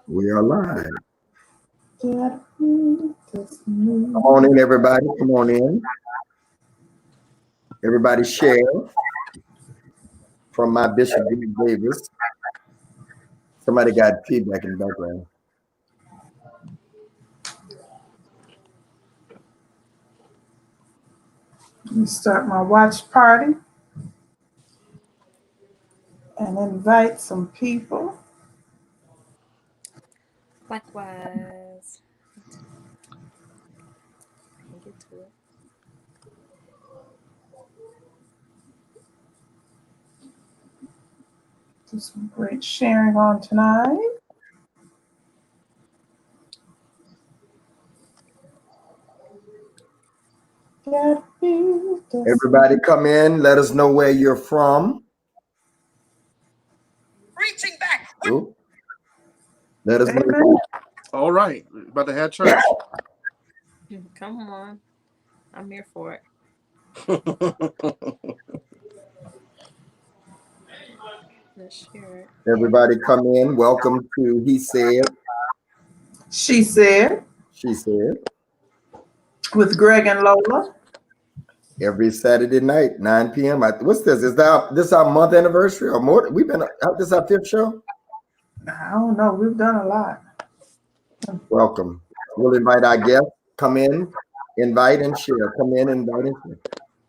We are live. Come on in, everybody. Come on in. Everybody share from my Bishop Davis. Somebody got feedback in the background. Let me start my watch party and invite some people. Likewise. Can't get to it. Do some great sharing on tonight. Everybody come in. Let us know where you're from. Reaching back. Ooh. Let us know. All right. About to have church. Come on. I'm here for it. Let's share it. Everybody come in. Welcome to He Said. She Said. She Said. With Greg and Lola. Every Saturday night, 9 p.m. What's this? Is this our month anniversary or more? We've been out. This is our 5th show? I don't know. We've done a lot. Welcome. We'll invite our guests. Come in, invite and share. Come in, invite and share.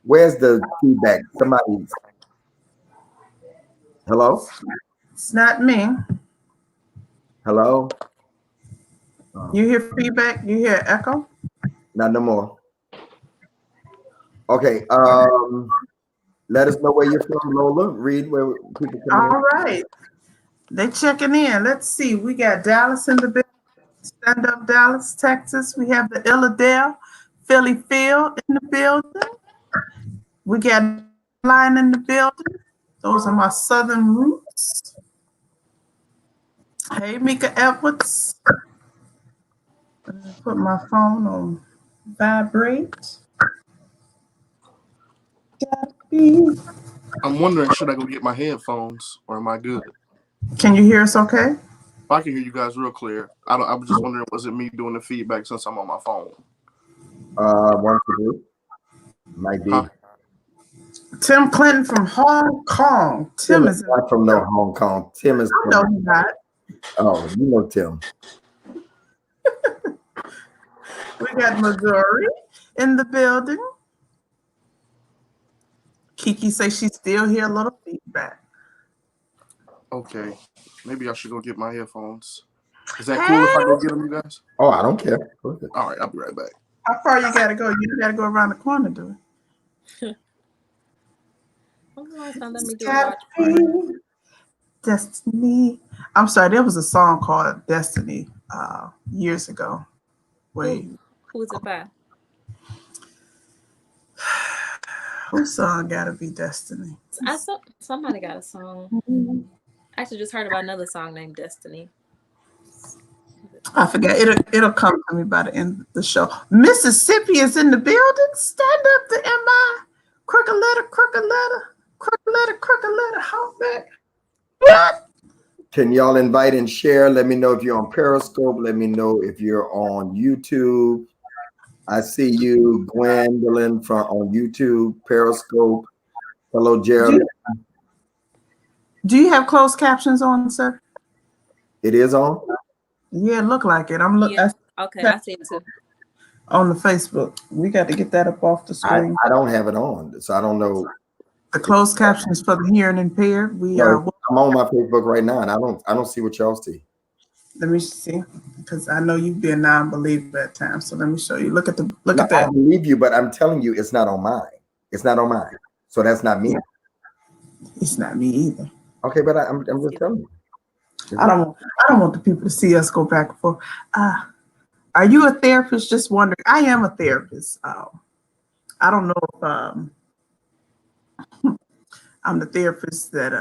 Where's the feedback? Somebody's. Hello? It's not me. Hello? You hear feedback? You hear echo? Not no more. Okay. Let us know where you're from, Lola. Read where people come in. All right. They checking in. Let's see. We got Dallas in the building. Stand up Dallas, Texas. We have the Illadale, Philly Field in the building. We got Line in the building. Those are my southern roots. Hey, Mika Edwards. Put my phone on vibrate. I'm wondering, should I go get my headphones or am I good? Can you hear us okay? I can hear you guys real clear. I was just wondering, was it me doing the feedback since I'm on my phone? 1, 2, 3. Might be. Tim Clinton from Hong Kong. Tim is not from no Hong Kong. Tim is from. No, he's not. Oh, you know Tim. We got Missouri in the building. Kiki says she's still here. A little feedback. Okay, maybe I should go get my headphones. Is that cool if I go get them, you guys? Oh, I don't care. All right, I'll be right back. How far you gotta go? You gotta go around the corner, do it. Let me do a watch party. Destiny. I'm sorry, there was a song called Destiny years ago. Wait. Who's it by? Whose song gotta be Destiny? I saw somebody got a song. I actually just heard about another song named Destiny. I forget. It'll come to me by the end of the show. Mississippi is in the building. Stand up to MI. Crooked letter, crooked letter, crooked letter, crooked letter. Hogback. What? Can y'all invite and share? Let me know if you're on Periscope. Let me know if you're on YouTube. I see you, Gwendolyn, on YouTube, Periscope. Hello, Jeremy. Do you have closed captions on, sir? It is on? Yeah, it look like it. I'm looking. Yeah. Okay, I see it too. On the Facebook. We got to get that up off the screen. I don't have it on, so I don't know. The closed captions for the hearing impaired. I'm on my Facebook right now, and I don't see what y'all see. Let me see, because I know you've been non-believer at times. So let me show you. Look at that. I believe you, but I'm telling you, it's not on mine. It's not on mine. So that's not me. It's not me either. Okay, but I'm just telling you. I don't want the people to see us go back and forth. Are you a therapist? Just wondering. I am a therapist. I don't know if I'm the therapist that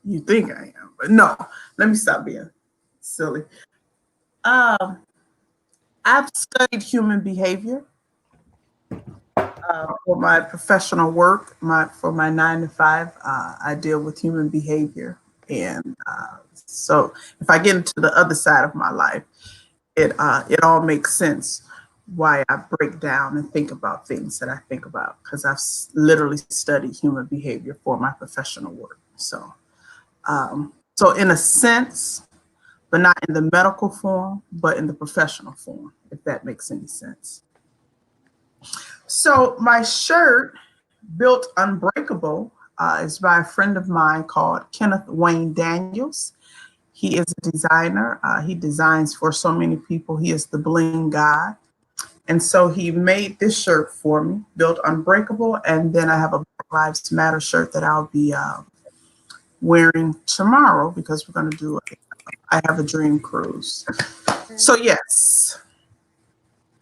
you think I am, but no. Let me stop being silly. I've studied human behavior. For my professional work, for my 9 to 5, I deal with human behavior, and so if I get into the other side of my life, it all makes sense why I break down and think about things that I think about, because I've literally studied human behavior for my professional work. So in a sense, but not in the medical form, but in the professional form, if that makes any sense. So my shirt, Built Unbreakable, is by a friend of mine called Kenneth Wayne Daniels. He is a designer. He designs for so many people. He is the bling god. And so he made this shirt for me, Built Unbreakable. And then I have a Black Lives Matter shirt that I'll be wearing tomorrow, because we're going to do I Have a Dream cruise. So yes.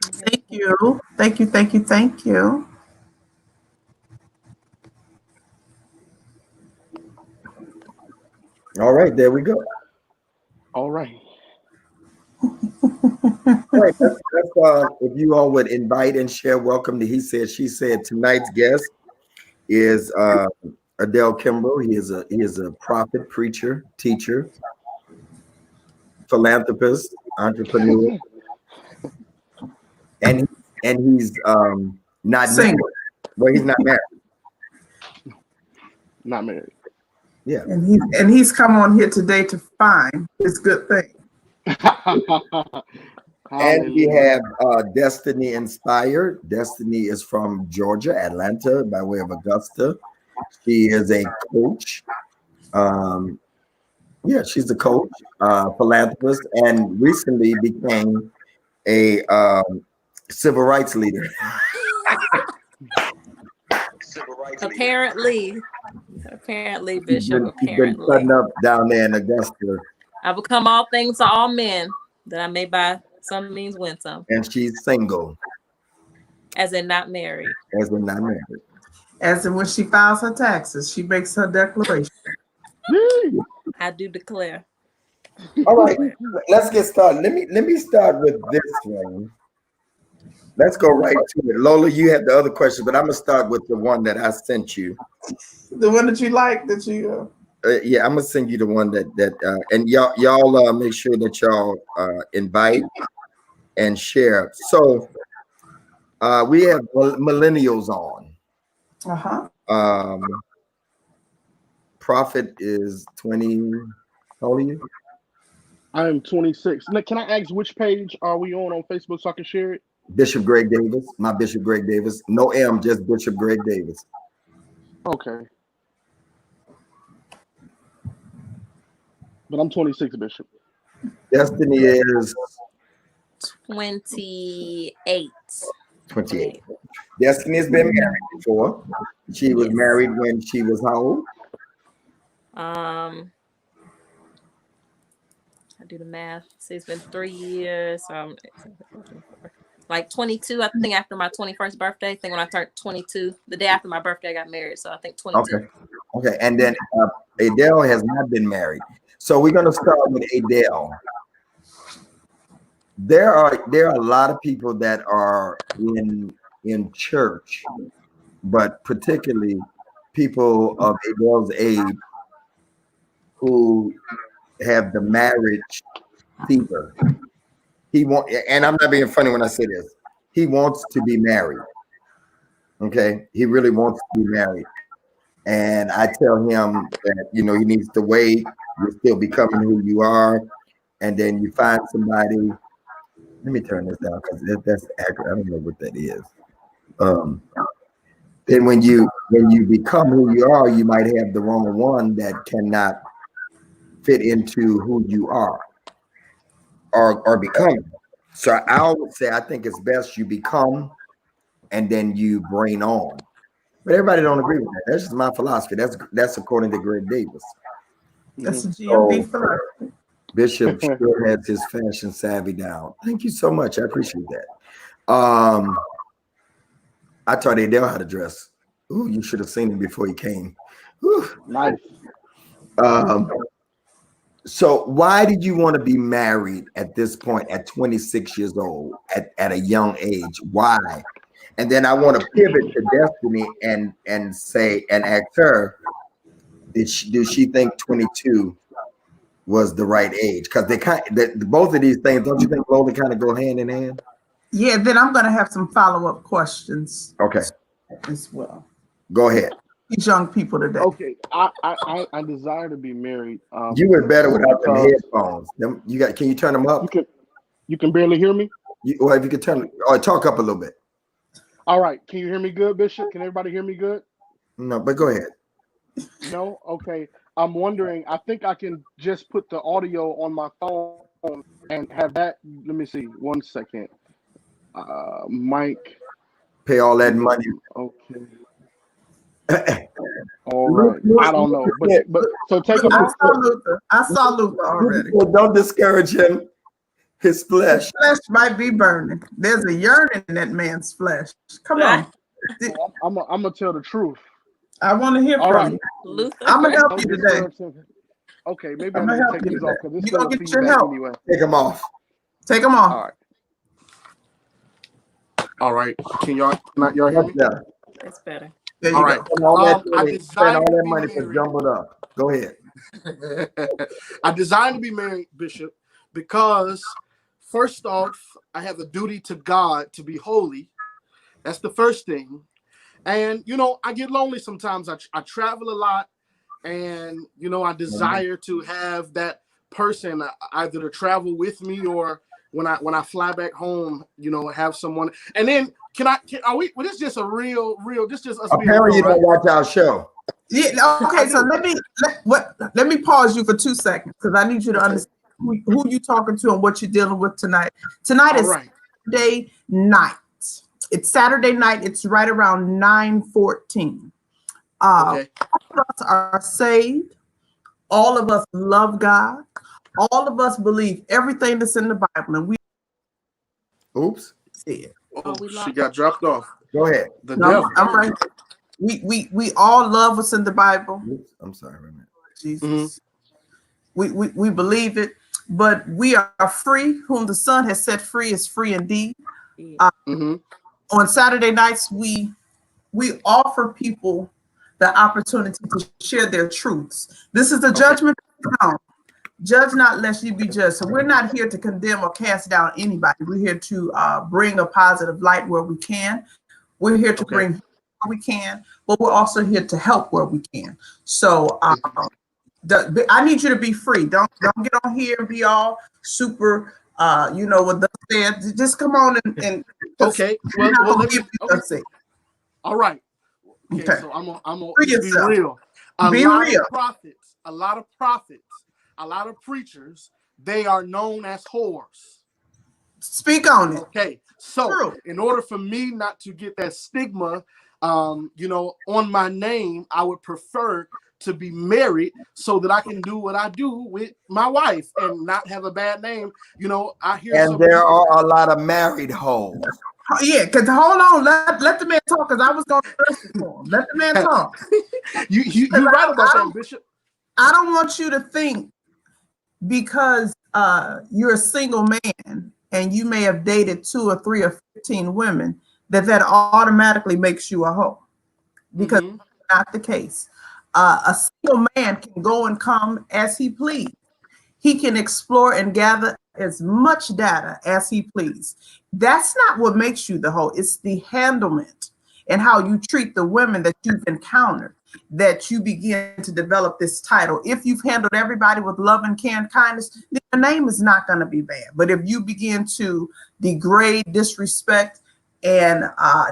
Thank you. Thank you. Thank you. Thank you. All right, there we go. All right. All right, if you all would invite and share, welcome to He Said, She Said. Tonight's guest is Adele Kimbrough. He is a prophet, preacher, teacher, philanthropist, entrepreneur, and he's not married. Well, he's not married. Not married. Yeah. And he's come on here today to find his good thing. And we have Destiny Inspired. Destiny is from Georgia, Atlanta, by way of Augusta. She is a coach. She's a coach, philanthropist, and recently became a civil rights leader. Apparently, Bishop. She's been cutting up down there in Augusta. I become all things to all men, that I may by some means win some. And she's single. As in not married. As in not married. As in when she files her taxes, she makes her declaration. I do declare. All right, let's get started. Let me start with this one. Let's go right to it. Lola, you have the other question, but I'm gonna start with the one that I sent you. The one that you like, that you. Yeah, I'm gonna send you the one that and y'all make sure that y'all invite and share. So we have millennials on. Prophet is 20. How old are you? I am 26. Now, can I ask which page are we on Facebook so I can share it? Bishop Greg Davis, my Bishop Greg Davis. No M, just Bishop Greg Davis. Okay. But I'm 26, Bishop. Destiny is 28. 28. Destiny has been married before. She was married when she was how old? I do the math. See, it's been 3 years. So like 22, I think, after my 21st birthday. I think when I turned 22, the day after my birthday, I got married. So I think 22. Okay. And then Adele has not been married. So we're going to start with Adele. There are a lot of people that are in church, but particularly people of Adele's age who have the marriage fever. And I'm not being funny when I say this. He wants to be married. Okay, he really wants to be married, and I tell him that he needs to wait. You're still becoming who you are, and then you find somebody. Let me turn this down because that's accurate. I don't know what that is. Then when you become who you are, you might have the wrong one that cannot fit into who you are or become. So I always say I think it's best you become and then you bring on. But everybody don't agree with that. That's just my philosophy. That's according to Greg Davis. That's a GMB philosophy. Bishop sure has his fashion savvy down. Thank you so much. I appreciate that. I taught Adele how to dress. Ooh, you should have seen him before he came. Ooh. Nice. So why did you want to be married at this point at 26 years old, at a young age? Why? And then I want to pivot to Destiny and say and ask her, do she think 22 was the right age? Because both of these things, don't you think, Lola, kind of go hand in hand? Yeah, then I'm going to have some follow-up questions. Okay, as well. go ahead. These young people today. Okay, I desire to be married. You were better without them because headphones. Can you turn them up? you can barely hear me. Well, if you could turn or talk up a little bit. All right, can you hear me good, Bishop? Can everybody hear me good? No, but go ahead. No? Okay. I'm wondering, I think I can just put the audio on my phone and have that. Let me see. 1 second. Mike. Pay all that money. Okay. All right. I don't know. But so take them off. I saw Luther already. Don't discourage him. His flesh. His flesh might be burning. There's a yearning in that man's flesh. Come on. I'm gonna tell the truth. I want to hear from you. Luther. I'm gonna help you today. Okay, maybe I'm I'm gonna gonna help take you these off today. because You're gonna get your help. anyway. Take them off. Take them off. All right. All right. Can y'all hear me? Yeah. That's better. There you All go. right. I spend all that money for jumbled up. Go ahead. I designed to be married, Bishop, because first off, I have a duty to God to be holy. That's the first thing. And, I get lonely sometimes. I travel a lot. And, I desire to have that person either to travel with me or when I fly back home, have someone. And then this is just a real, this is just us being real, Apparently you right? don't watch our show. Yeah, okay, so let me pause you for 2 seconds because I need you to understand who you talking to and what you're dealing with tonight. Tonight is Saturday night. It's Saturday night. It's right around 9:14. Okay. All of us are saved. All of us love God. All of us believe everything that's in the Bible, and we Oops. see it. She got dropped off. Go ahead. The devil. I'm right. We all love what's in the Bible. Oops. I'm sorry. Wait a minute. Jesus. We believe it, but we are free. Whom the Son has set free is free indeed. On Saturday nights, we offer people the opportunity to share their truths. This is the judgment. Judge not lest you be judged. So we're not here to condemn or cast down anybody. We're here to bring a positive light where we can. We're here to bring where we can, but we're also here to help where we can. So I need you to be free. Don't get on here and be all super, what they said. Just come on and okay. Well, let me. Okay. All right. Okay. So I'm gonna be real. A lot of prophets, a lot of preachers, they are known as whores. Speak on it. Okay. So in order for me not to get that stigma, on my name, I would prefer to be married so that I can do what I do with my wife and not have a bad name. I hear. And there are a lot of married hoes. Yeah, because hold on, let the man talk. Because I was going to listen for him. Let the man talk. You're right about that, Bishop. I don't want you to think because you're a single man and you may have dated 2 or 3 or 15 women that automatically makes you a hoe, because that's not the case. A single man can go and come as he please. He can explore and gather as much data as he please. That's not what makes you the hoe. It's the handlement and how you treat the women that you've encountered that you begin to develop this title. If you've handled everybody with love and care and kindness, then your name is not going to be bad. But if you begin to degrade, disrespect, and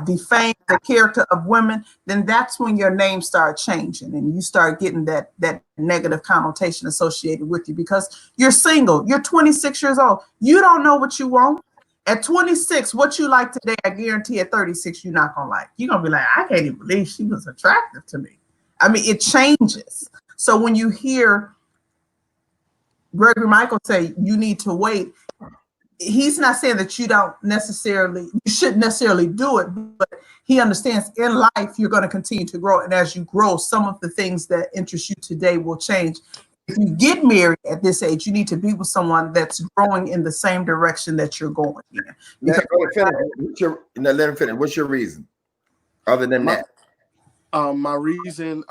defame the character of women, then that's when your name starts changing and you start getting that negative connotation associated with you because you're single. You're 26 years old. You don't know what you want. At 26, what you like today, I guarantee at 36, you're not going to like. You're going to be like, I can't even believe she was attractive to me. I mean, it changes. So when you hear Gregory Michael say you need to wait, he's not saying that you shouldn't necessarily do it, but he understands in life you're going to continue to grow. And as you grow, some of the things that interest you today will change. if you get married at this age, you need to be with someone that's growing in the same direction that you're going in. Because Let him finish. What's your reason other than that? My reason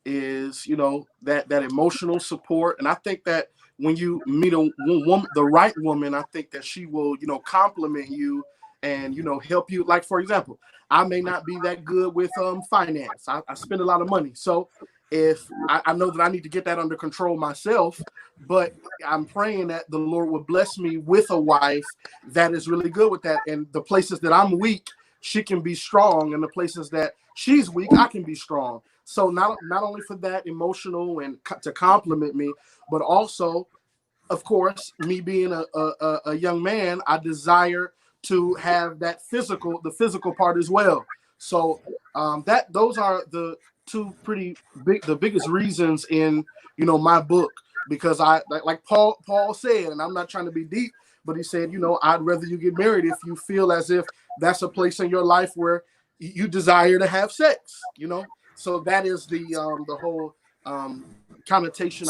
is, you know, that emotional support, and I think that when you meet a woman, the right woman, I think that she will, you know, compliment you and, you know, help you. Like, for example, I may not be that good with finance. I spend a lot of money, so if I know that I need to get that under control myself, but I'm praying that the Lord would bless me with a wife that is really good with that. And the places that I'm weak, she can be strong, and the places that she's weak, I can be strong. So not only for that emotional and to compliment me, but also, of course, me being a young man, I desire to have that the physical part as well. So those are the two the biggest reasons in, you know, my book, because I like Paul said, and I'm not trying to be deep, but he said, you know, I'd rather you get married if you feel as if that's a place in your life where you desire to have sex, you know. So that is the whole connotation.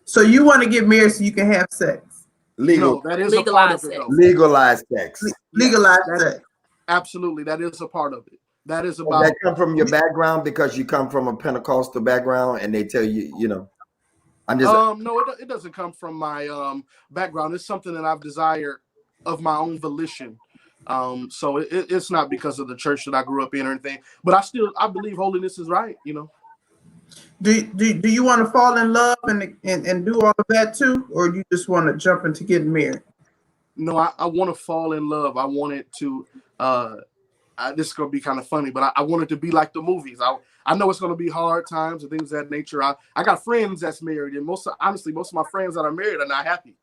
So you want to get married so you can have sex? No, that is a part of it, though. Legalized sex. Legalized sex. Absolutely, that is a part of it. That is Does about. that come from your background, because you come from a Pentecostal background, and they tell you, you know? I'm just No, it doesn't come from my background. It's something that I've desired of my own volition. So it's not because of the church that I grew up in or anything. But I believe holiness is right. You know. Do you want to fall in love and do all of that too, or you just want to jump into getting married? No, I want to fall in love. I want it to. This is gonna be kind of funny, but I want it to be like the movies. I know it's gonna be hard times and things of that nature. I got friends that's married, and most of my friends that are married are not happy.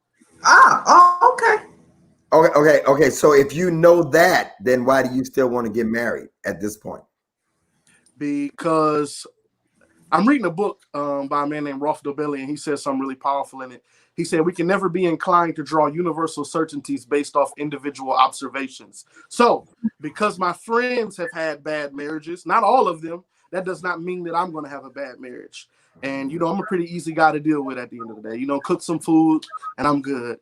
Okay. Okay. So if you know that, then why do you still want to get married at this point? Because I'm reading a book by a man named Rolf Dobelli, and he says something really powerful in it. He said, we can never be inclined to draw universal certainties based off individual observations. So because my friends have had bad marriages, not all of them, that does not mean that I'm going to have a bad marriage. And, you know, I'm a pretty easy guy to deal with at the end of the day. You know, cook some food and I'm good.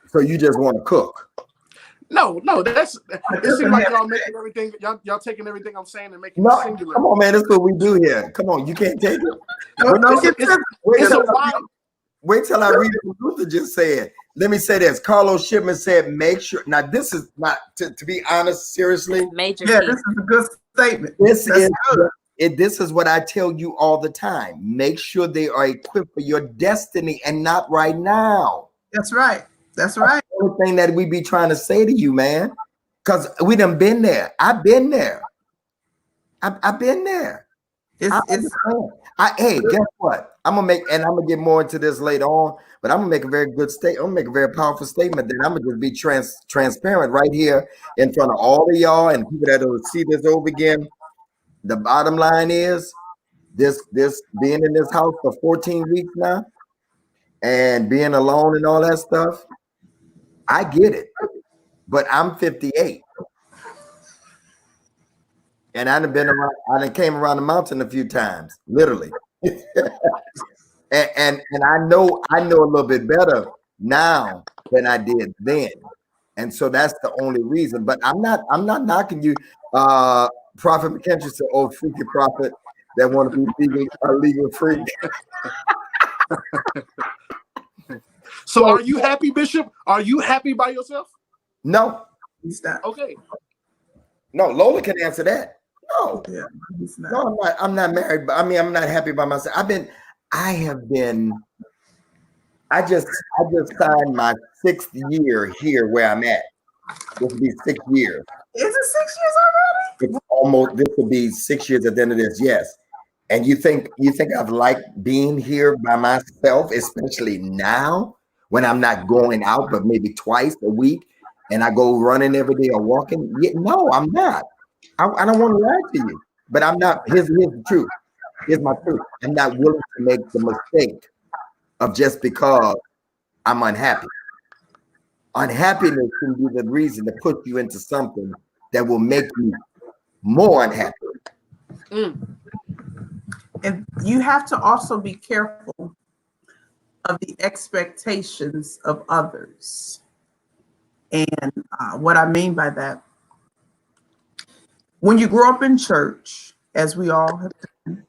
So you just want to cook? No, it seems like y'all making everything, y'all taking everything I'm saying and making it singular. Come on, man, that's what we do here. Come on, you can't take it. Wait till I read what Luther just said. Let me say this. Carlos Shipman said, make sure. Now, this is not, to be honest, seriously. Major this is a good statement. This is what I tell you all the time. Make sure they are equipped for your destiny and not right now. That's right. That's right. The only thing that we be trying to say to you, man, because we done been there. I've been there. I've been there. Hey, guess what? I'm gonna get more into this later on, but I'm gonna make a very good statement. I'm gonna make a very powerful statement that I'm gonna just be transparent right here in front of all of y'all and people that will see this over again. The bottom line is this being in this house for 14 weeks now and being alone and all that stuff. I get it, but I'm 58. And I done came around the mountain a few times, literally. and I know a little bit better now than I did then. And so that's the only reason. But I'm not knocking you. Prophet McKenzie said, "Oh, freaky prophet that want to be legal free." So are you happy, Bishop? Are you happy by yourself? No. He's not. Okay. No, Lola can answer that. No, yeah, no, I'm not married, but I mean, I'm not happy by myself. I just signed my 6th year here where I'm at. This will be 6 years. Is it 6 years already? This will be 6 years at the end of this, yes. And you think I've liked being here by myself, especially now when I'm not going out, but maybe twice a week, and I go running every day or walking? No, I'm not. I don't want to lie to you, but I'm not. Here's the truth. Here's my truth. I'm not willing to make the mistake of just because I'm unhappy. Unhappiness can be the reason to put you into something that will make you more unhappy. And you have to also be careful of the expectations of others. And what I mean by that, when you grow up in church, as we all have done,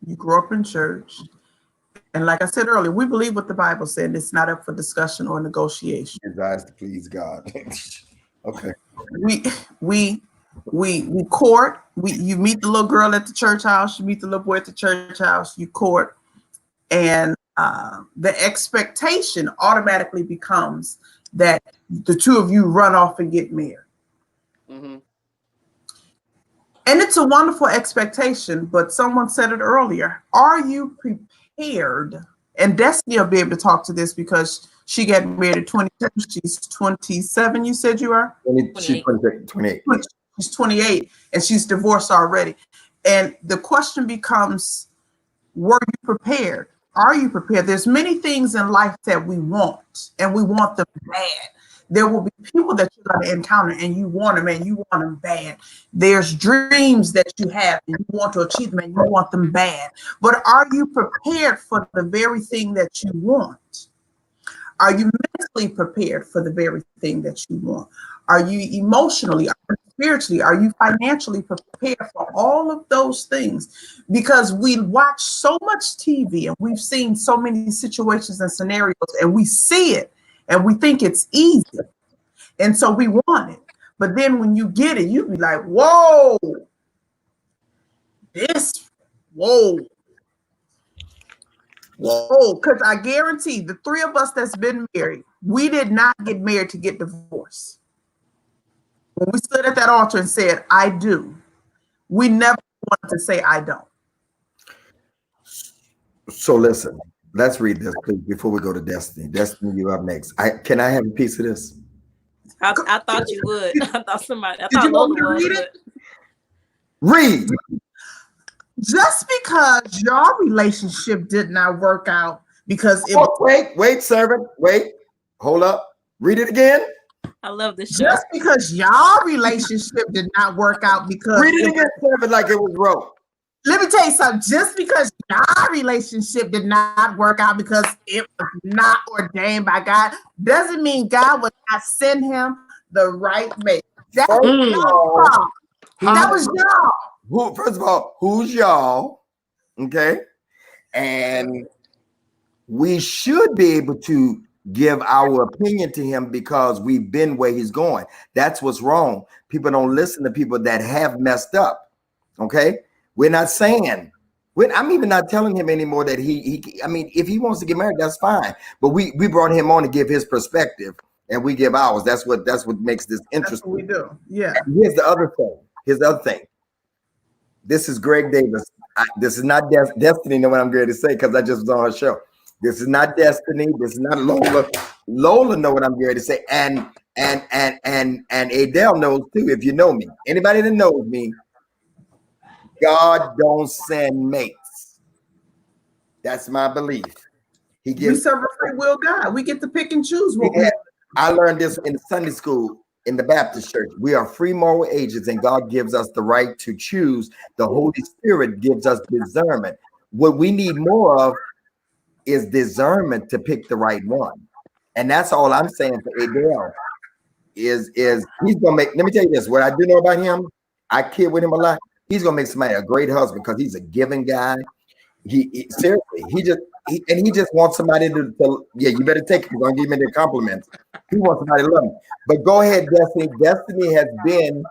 you grow up in church. And like I said earlier, we believe what the Bible said. It's not up for discussion or negotiation. Desires to please God. Okay. We we we court. You meet the little girl at the church house. You meet the little boy at the church house. You court, and the expectation automatically becomes that the two of you run off and get married. Mm-hmm. And it's a wonderful expectation, but someone said it earlier. Are you prepared? And Destiny will be able to talk to this because she got married at 22. She's 27, you said you are? 28. She's 28, and she's divorced already. And the question becomes, were you prepared? Are you prepared? There's many things in life that we want, and we want them bad. There will be people that you're going to encounter and you want them and you want them bad. There's dreams that you have and you want to achieve them and you want them bad. But are you prepared for the very thing that you want? Are you mentally prepared for the very thing that you want? Are you emotionally, are you spiritually, are you financially prepared for all of those things? Because we watch so much TV and we've seen so many situations and scenarios and we see it and we think it's easy. And so we want it. But then when you get it, you be like, whoa, whoa. Whoa, because I guarantee the three of us that's been married, we did not get married to get divorced. When we stood at that altar and said, I do, we never wanted to say, I don't. So listen, let's read this, please, before we go to Destiny. Destiny, you up next. Can I have a piece of this? I thought you would. I thought Did you Lola want me to would. read it? Read. Just because your relationship did not work out because it wait, servant, wait, hold up, read it again. I love this show. Just because your relationship did not work out because read it again, servant, like it was wrote. Let me tell you something. Just because your relationship did not work out because it was not ordained by God doesn't mean God would not send him the right mate. That was y'all. That was y'all. First of all, who's y'all? Okay. And we should be able to give our opinion to him because we've been where he's going. That's what's wrong. People don't listen to people that have messed up. Okay. We're not saying, I'm even not telling him anymore that I mean, if he wants to get married, that's fine. But we brought him on to give his perspective and we give ours. That's what makes this interesting. That's what we do. Yeah. And here's the other thing. This is Greg Davis. This is not Destiny, know what I'm going to say, because I just was on her show. This is not Destiny. This is not Lola. Lola know what I'm going to say. And Adele knows too, if you know me. Anybody that knows me, God don't send mates. That's my belief. We serve a free will God. We get to pick and choose what we have. I learned this in Sunday school in the Baptist church. We are free moral agents and God gives us the right to choose. The Holy Spirit gives us discernment. What we need more of is discernment to pick the right one. And that's all I'm saying for Adele is he's gonna make, let me tell you this, what I do know about him, I kid with him a lot. He's gonna make somebody a great husband because he's a giving guy. He seriously, he just wants somebody to yeah, you better take it. He's gonna give me the compliments. He wants somebody to love him. But go ahead, Destiny. Destiny has been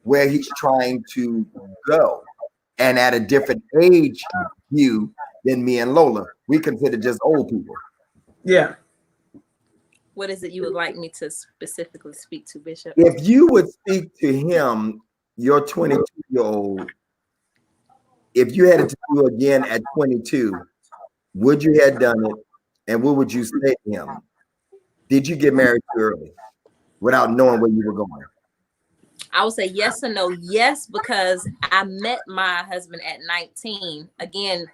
where he's trying to go, and at a different age view than me and Lola. We consider just old people. Yeah. What is it you would like me to specifically speak to, Bishop? If you would speak to him, your 22-year-old, if you had it to do again at 22, would you have done it? And what would you say to him? Did you get married too early without knowing where you were going? I would say yes or no. Yes, because I met my husband at 19. Again,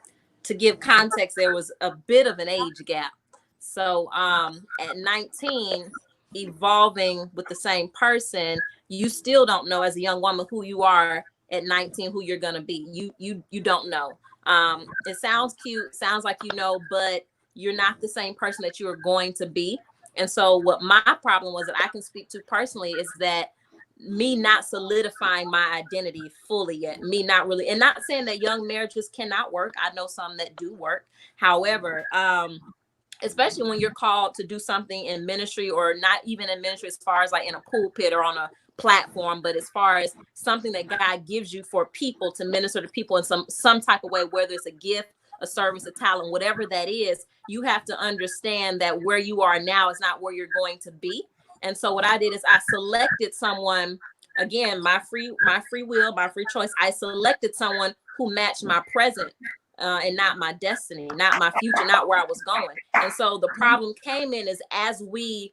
to give context, there was a bit of an age gap. So at 19, evolving with the same person, you still don't know as a young woman who you are at 19, who you're going to be. You don't know. It sounds cute, sounds like but you're not the same person that you are going to be. And so what my problem was that I can speak to personally is that me not solidifying my identity fully yet, me not really, and not saying that young marriages cannot work. I know some that do work. However, especially when you're called to do something in ministry, or not even in ministry as far as like in a pulpit or on a platform, but as far as something that God gives you for people, to minister to people in some type of way, whether it's a gift, a service, a talent, whatever that is, you have to understand that where you are now is not where you're going to be. And so what I did is I selected someone, again, my free will, my free choice. I selected someone who matched my present, and not my destiny, not my future, not where I was going. And so the problem came in is as we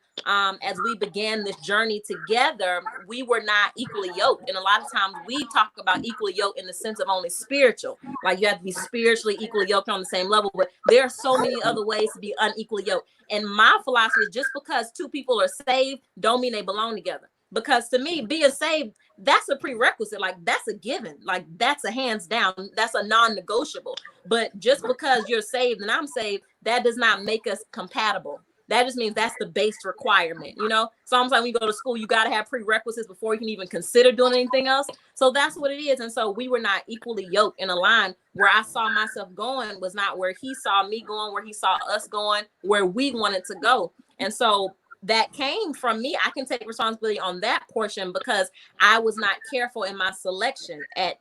began this journey together, we were not equally yoked. And a lot of times we talk about equally yoked in the sense of only spiritual, like you have to be spiritually equally yoked on the same level. But there are so many other ways to be unequally yoked. And my philosophy is, just because two people are saved don't mean they belong together. Because to me, being saved, that's a prerequisite. Like, that's a given. Like, that's a hands down. That's a non-negotiable. But just because you're saved and I'm saved, that does not make us compatible. That just means that's the base requirement, Sometimes when you go to school, you got to have prerequisites before you can even consider doing anything else. So that's what it is. And so we were not equally yoked in a line. Where I saw myself going was not where he saw me going, where he saw us going, where we wanted to go. And so that came from me. I can take responsibility on that portion because I was not careful in my selection at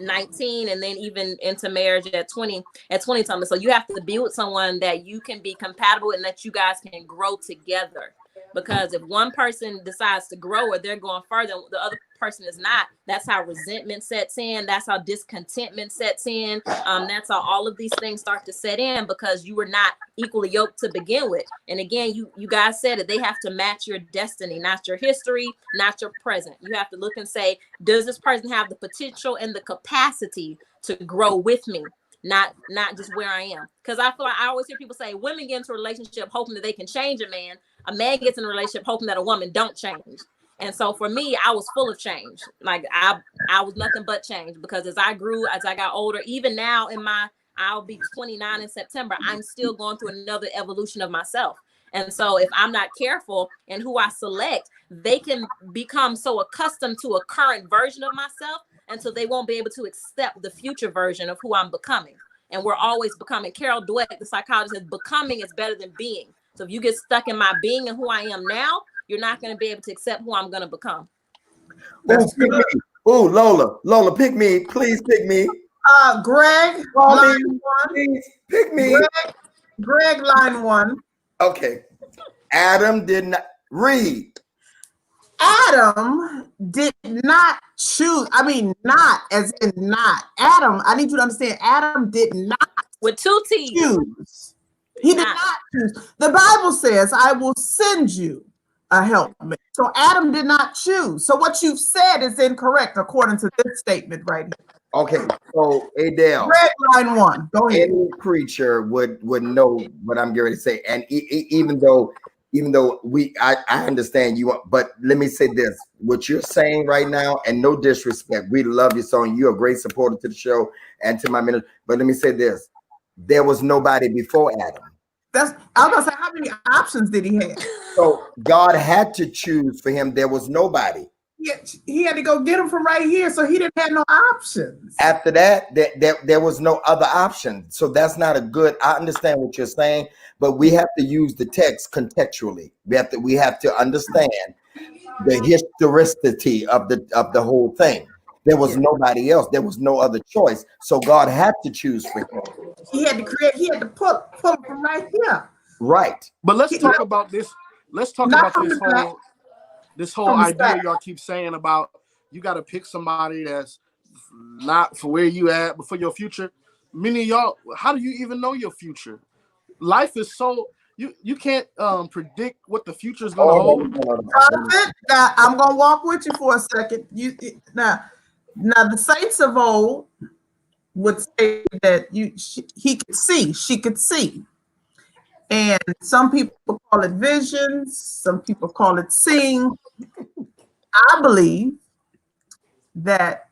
19, and then even into marriage at 20 something. So you have to be with someone that you can be compatible and that you guys can grow together. Because if one person decides to grow or they're going further, the other person is not, that's how resentment sets in. That's how discontentment sets in. That's how all of these things start to set in, because you were not equally yoked to begin with. And again, you guys said it, they have to match your destiny, not your history, not your present. You have to look and say, does this person have the potential and the capacity to grow with me? Not just where I am. Because I feel like I always hear people say women get into a relationship hoping that they can change a man. A man gets in a relationship hoping that a woman don't change. And so for me, I was full of change. Like I was nothing but change, because as I grew, as I got older, even now I'll be 29 in September, I'm still going through another evolution of myself. And so if I'm not careful in who I select, they can become so accustomed to a current version of myself until they won't be able to accept the future version of who I'm becoming. And we're always becoming. Carol Dweck, the psychologist, says becoming is better than being. So if you get stuck in my being and who I am now, you're not going to be able to accept who I'm going to become. That's pick me. Ooh, Lola, pick me. Please pick me. Greg, line one. Please pick me. Greg, line one. Okay. Adam did not read. Adam did not choose. I mean, not as in not. Adam, I need you to understand, Adam did not with two T's choose. He did not choose. The Bible says, I will send you a helpmate. So Adam did not choose. So what you've said is incorrect according to this statement right here. Okay, so Adele, Red line one. Go ahead. Any preacher would know what I'm getting to say, and even though I understand you, but let me say this: what you're saying right now, and no disrespect, we love you, so you're a great supporter to the show and to my ministry. But let me say this: there was nobody before Adam. I was gonna say, how many options did he have? So God had to choose for him. There was nobody. He had to go get him from right here, so he didn't have no options. After that, there was no other option. So that's not a good. I understand what you're saying, but we have to use the text contextually. We have to understand the historicity of the whole thing. There was nobody else. There was no other choice. So God had to choose for him. He had to create. He had to pull him from right here. Right. But let's talk about this. Let's talk about this whole idea y'all keep saying about you got to pick somebody that's not for where you at, but for your future. Many of y'all, how do you even know your future? Life is so you can't predict what the future is going to hold. Prophet, now I'm gonna walk with you for a second. Now the saints of old would say that she could see. And some people call it visions, some people call it seeing. I believe that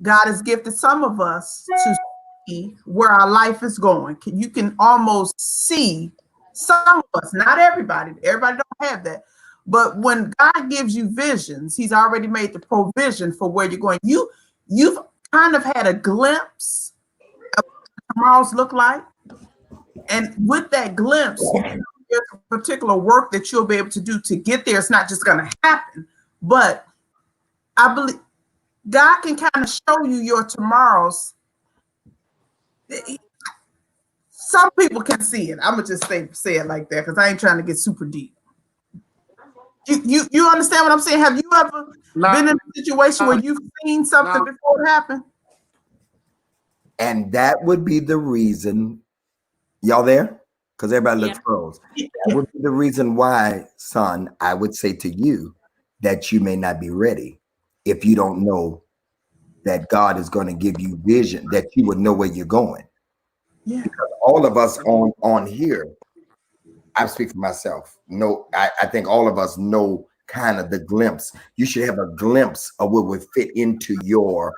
God has gifted some of us to see where our life is going. You can almost see some of us, not everybody. Everybody don't have that. But when God gives you visions, He's already made the provision for where you're going. You've kind of had a glimpse of what tomorrow's look like. And with that glimpse, there's a particular work that you'll be able to do to get there. It's not just going to happen, but I believe God can kind of show you your tomorrows. Some people can see it. I'm gonna just say it like that because I ain't trying to get super deep. You understand what I'm saying? Have you ever been in a situation where you've seen something before it happened? And that would be the reason, y'all there? Because everybody looks froze. That would be the reason why, son, I would say to you that you may not be ready if you don't know that God is going to give you vision, that you would know where you're going. Yeah. Because all of us on here, I speak for myself. No, I think all of us know kind of the glimpse. You should have a glimpse of what would fit into your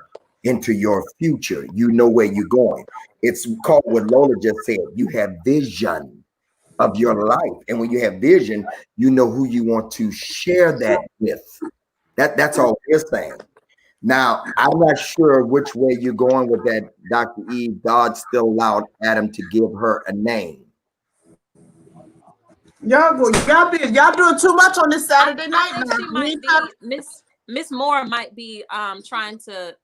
future. You know where you're going. It's called what Lola just said. You have vision of your life. And when you have vision, you know who you want to share that with. That's all we're saying. Now, I'm not sure which way you're going with that, Dr. Eve. God still allowed Adam to give her a name. Y'all doing too much on this Saturday night. I think she might be Miss Moore might be trying to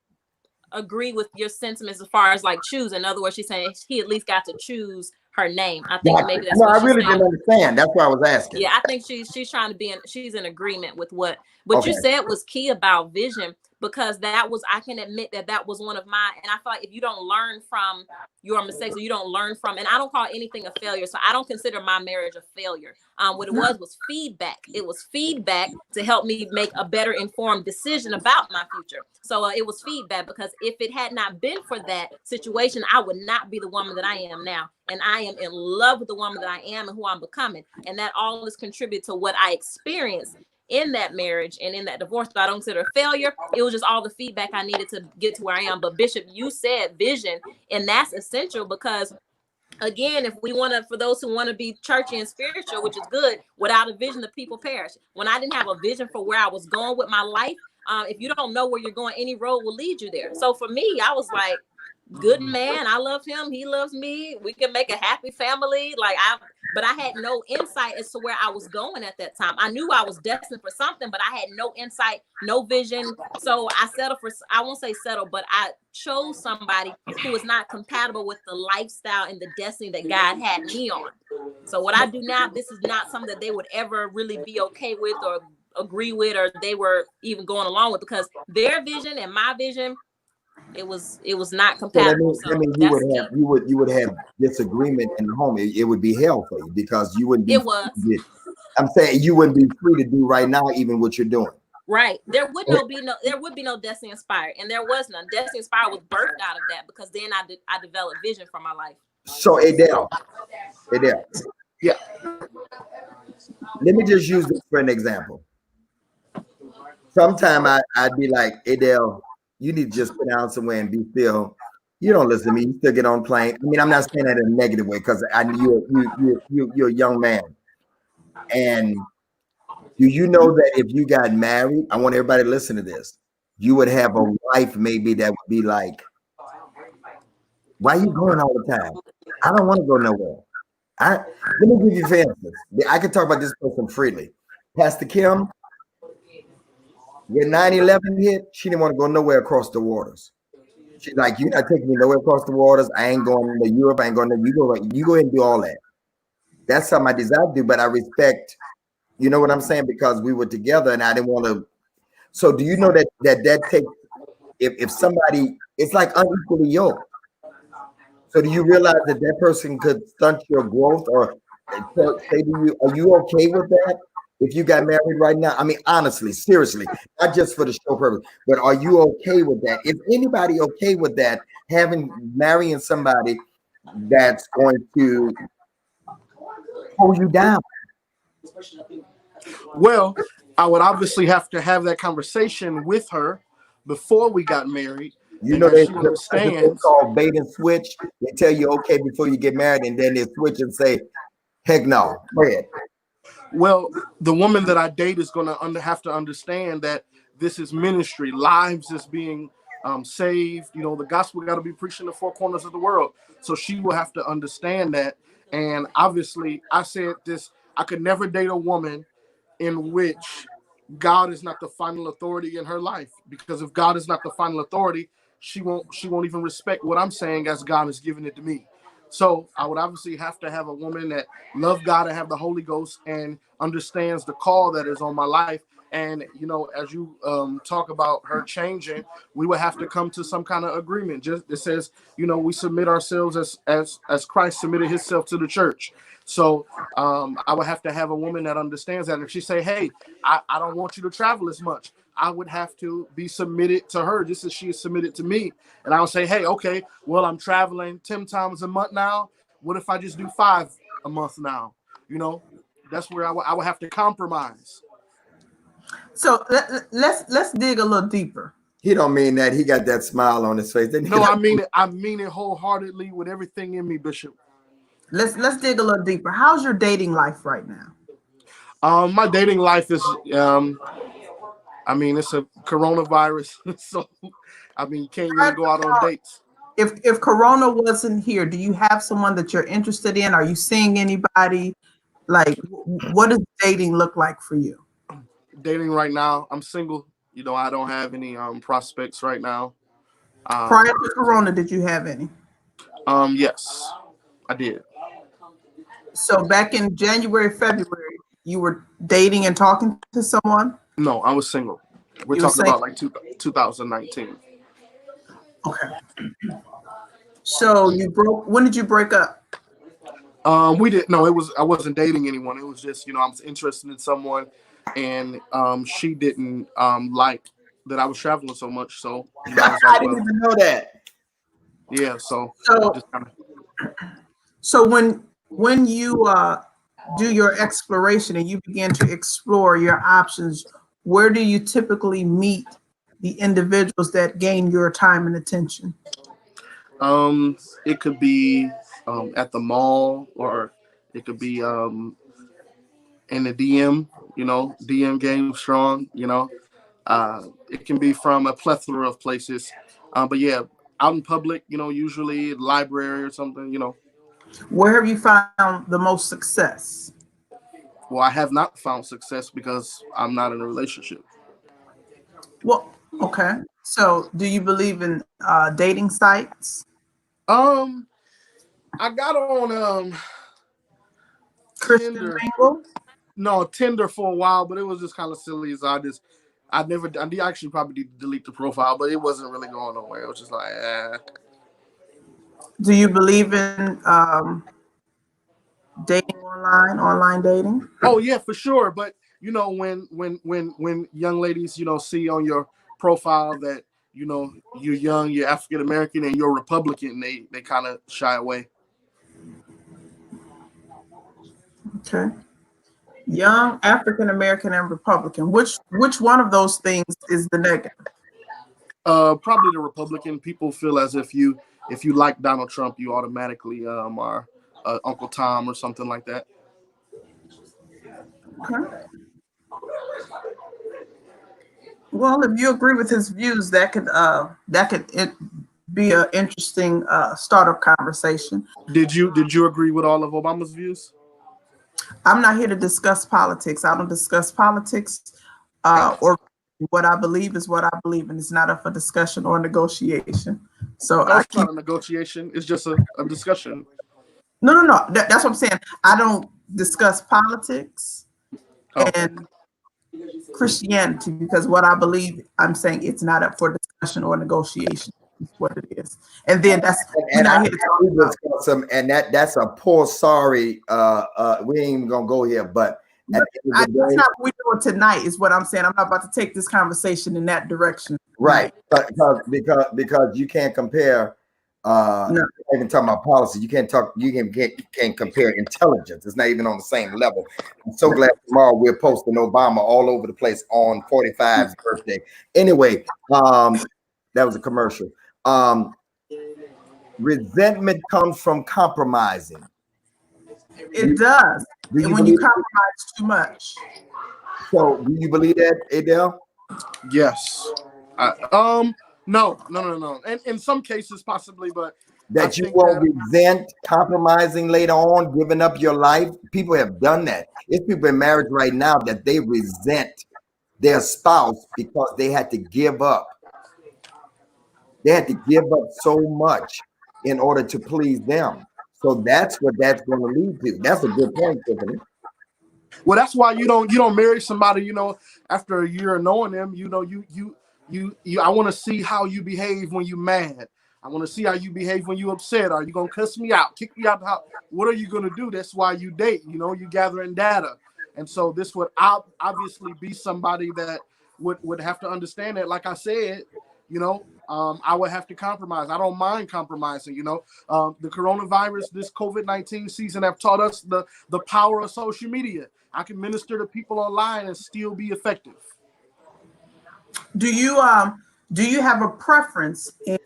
agree with your sentiments as far as like choose. In other words, she's saying he at least got to choose her name. I think maybe that's what I really didn't understand. That's why I was asking. Yeah, I think she's trying to she's in agreement with what you said was key about vision, because I can admit that was one of my, and I feel like if you don't learn from your mistakes, or you don't learn from, and I don't call anything a failure, so I don't consider my marriage a failure. What it was feedback. It was feedback to help me make a better informed decision about my future. So it was feedback, because if it had not been for that situation, I would not be the woman that I am now. And I am in love with the woman that I am and who I'm becoming. And that all is contribute to what I experienced in that marriage and in that divorce. But I don't consider a failure. It was just all the feedback I needed to get to where I am. But Bishop, you said vision, and that's essential, because again, if we want to, for those who want to be churchy and spiritual, which is good, without a vision, the people perish. When I didn't have a vision for where I was going with my life, if you don't know where you're going, any road will lead you there. So for me, I was like, good man, I love him, he loves me, we can make a happy family. But I had no insight as to where I was going at that time. I knew I was destined for something, but I had no insight, no vision. So I settled for, I won't say settle, but I chose somebody who is not compatible with the lifestyle and the destiny that God had me on. So what I do now, this is not something that they would ever really be okay with or agree with, or they were even going along with, because their vision and my vision, it was not compatible. So you would have disagreement in the home. It would be hell for you, because you wouldn't be. It was. I'm saying you wouldn't be free to do right now, even what you're doing. Right. There would be no Destiny Inspired, and there was none. Destiny Inspired was birthed out of that, because then I developed vision for my life. So Adele, yeah. Let me just use this for an example. Sometime I'd be like, Adele, you need to just sit down somewhere and be still. You don't listen to me. You still get on plane. I mean, I'm not saying that in a negative way, because you're a young man. And do you know that if you got married, I want everybody to listen to this, you would have a wife maybe that would be like, why are you going all the time? I don't want to go nowhere. Let me give you for instance. I can talk about this person freely. Pastor Kim, when 9/11 hit, she didn't want to go nowhere across the waters. She's like, you're not taking me nowhere across the waters. I ain't going to Europe. I ain't going to, you go ahead and do all that. That's something I desire to do, but I respect, you know what I'm saying? Because we were together and I didn't want to. So do you know that takes, if somebody, it's like unequally yoked. So do you realize that person could stunt your growth, or say to you, are you okay with that? If you got married right now, I mean, honestly, seriously, not just for the show purpose, but are you okay with that? Is anybody okay with that, marrying somebody that's going to hold you down? Well, I would obviously have to have that conversation with her before we got married, You and know, as they she there's a thing understands, called bait and switch. They tell you okay before you get married, and then they switch and say, "Heck no." Go ahead. well, the woman that I date is going to have to understand that this is ministry. Lives is being saved. You know, the gospel got to be preached in the four corners of the world. So she will have to understand that. And obviously, I said this: I could never date a woman in which God is not the final authority in her life. Because if God is not the final authority, she won't even respect what I'm saying as God has given it to me. So I would obviously have to have a woman that love God and have the Holy Ghost and understands the call that is on my life. And you know, as you talk about her changing, we would have to come to some kind of agreement. Just it says, you know, we submit ourselves as Christ submitted Himself to the church. So I would have to have a woman that understands that. And if she say, "Hey, I don't want you to travel as much," I would have to be submitted to her just as she is submitted to me. And I would say, "Hey, okay, well, I'm traveling 10 times a month now. What if I just do 5 a month now?" You know, that's where I would have to compromise. So let's dig a little deeper. He don't mean that. He got that smile on his face. No, I mean it. I mean it wholeheartedly with everything in me, Bishop. Let's dig a little deeper. How's your dating life right now? My dating life is, I mean, it's a coronavirus, so I mean, you can't really go out on dates. If Corona wasn't here, do you have someone that you're interested in? Are you seeing anybody? Like, what does dating look like for you? Dating right now, I'm single. You know, I don't have any prospects right now. Prior Um, to Corona, did you have any? yes, I did. So back in January, February, you were dating and talking to someone? No, I was single. We're You were talking saying, about like 2019. okay. So you broke, when did you break up? We didn't. No, it was. I wasn't dating anyone. It was just, you know, I was interested in someone, and she didn't like that I was traveling so much. So you know, I was I like, didn't well, even know that. yeah. So So just kind of. so when you do your exploration and you begin to explore your options, where do you typically meet the individuals that gain your time and attention? Um, it could be at the mall, or it could be in the DM. You know, DM game strong. You know, it can be from a plethora of places. But yeah, out in public, you know, usually library or something. You know, Where have you found the most success? well, I have not found success because I'm not in a relationship. Well, okay. So do you believe in dating sites? Um, I got on Christian Tinder. Mingle? No, Tinder for a while, but it was just kind of silly. So I never, I did actually probably need to delete the profile, but it wasn't really going nowhere. It was just like, eh. Do you believe in dating online dating? Oh yeah, for sure. But you know, when young ladies, you know, see on your profile that you know you're young, you're African American, and you're Republican, they kind of shy away. Okay. Young, African American, and Republican. Which one of those things is the negative? Probably the Republican. People feel as if you like Donald Trump, you automatically are Uncle Tom or something like that. Okay. Well, if you agree with his views, that could be an interesting startup conversation. Did you agree with all of Obama's views? I'm not here to discuss politics. I don't discuss politics, or what I believe is what I believe, and it's not up for discussion or negotiation. So No, I it's keep not a negotiation. It's just a discussion. no. That's what I'm saying. I don't discuss politics Okay. and Christianity because what I believe, I'm saying it's not up for discussion or negotiation. It's what it is. And then we're And not I here to talk we about. discussed some, and that's a poor sorry. We ain't even gonna go here, but at the end of the That's day, not what we're doing tonight. Is what I'm saying. I'm not about to take this conversation in that direction right? tonight. Because you can't compare. No. Even talking about policy, you can't talk. You can't compare intelligence. It's not even on the same level. I'm so glad tomorrow we're posting Obama all over the place on 45's birthday. Anyway, that was a commercial. Um, resentment comes from compromising. It does. Do And you when you believe? compromise too much. So, do you believe that, Adele? Yes. No. And in some cases, possibly, but I That you think won't that resent compromising later on, giving up your life. People have done that. It's people in marriage right now that they resent their spouse because they had to give up. They had to give up so much in order to please them. So that's what that's going to lead to. That's a good point, Tiffany. well, that's why you don't marry somebody, after a year of knowing them. I want to see how you behave when you mad. I want to see how you behave when you upset. Are you gonna cuss me out, kick me out the house? What are you gonna do? That's why you date. You gathering data, and so this would obviously be somebody that would have to understand that. Like I said, I would have to compromise. I don't mind compromising. The coronavirus, this COVID-19 season, have taught us the power of social media. I can minister to people online and still be effective. Do you have a preference in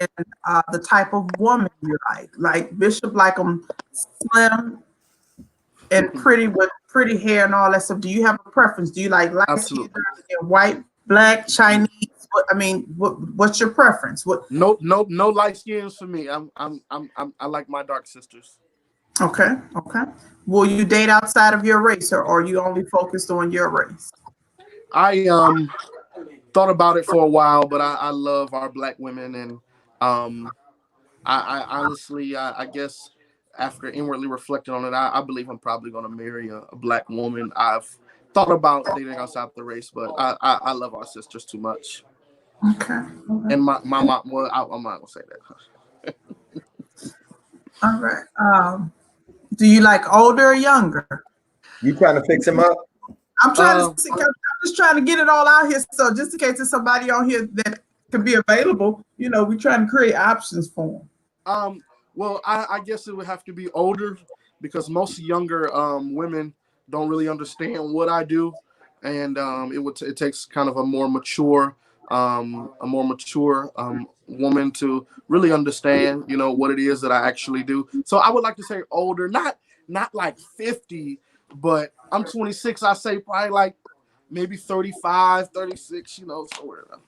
the type of woman you like? Like Bishop like them slim and pretty with pretty hair and all that stuff. Do you have a preference? Do you like light skin, Absolutely. white, black, Chinese? What's your preference? What? No light skins for me. I like my dark sisters. Okay, okay. Will you date outside of your race, or are you only focused on your race? I thought about it for a while, but I love our black women, and um I honestly, I guess after inwardly reflecting on it, I believe I'm probably going to marry a black woman. I've thought about dating outside the race, but I love our sisters too much. Okay, okay. And my mom, well, I'm not going to say that. All right. Do you like older or younger? You trying to fix him up? I'm trying to see, I'm just trying to get it all out here. So just in case there's somebody on here that could be available, we're trying to create options for them. Well, I guess it would have to be older because most younger women don't really understand what I do, and it takes kind of a more mature woman to really understand what it is that I actually do. So I would like to say older, not like 50, but I'm 26. I say probably like maybe 35, 36. Somewhere around.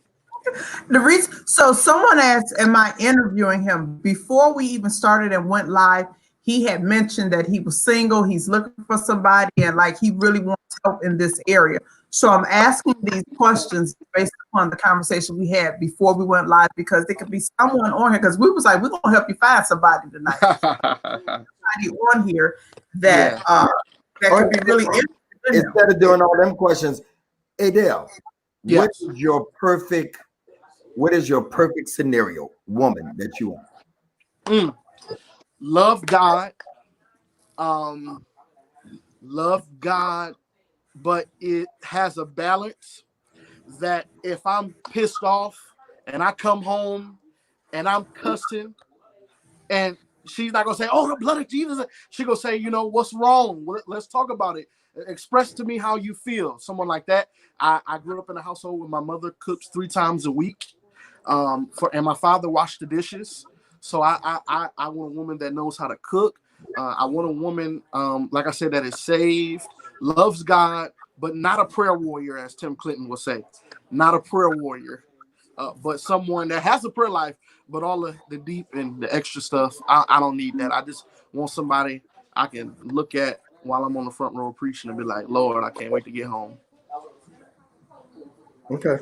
The reason, so someone asked, am I interviewing him? Before we even started and went live, he had mentioned that he was single, he's looking for somebody, and like he really wants help in this area. So I'm asking these questions based upon the conversation we had before we went live, because there could be someone on here, because we was like, we're gonna help you find somebody tonight. Somebody on here that that could be really interested in him. Instead of doing all them questions, Adele, Yes. what is your perfect scenario woman that you want? Love God. Love God, but it has a balance that if I'm pissed off and I come home and I'm cussing, and she's not gonna say, "Oh, the blood of Jesus." She gonna say, "What's wrong? Let's talk about it. Express to me how you feel." Someone like that. I grew up in a household where my mother cooks 3 times a week, and my father washed the dishes. So I want a woman that knows how to cook. I want a woman, like I said, that is saved, loves God, but not a prayer warrior, as Tim Clinton would say. Not a prayer warrior, but someone that has a prayer life, but all the deep and the extra stuff, I don't need that. I just want somebody I can look at while I'm on the front row preaching and be like, Lord, I can't wait to get home. Okay.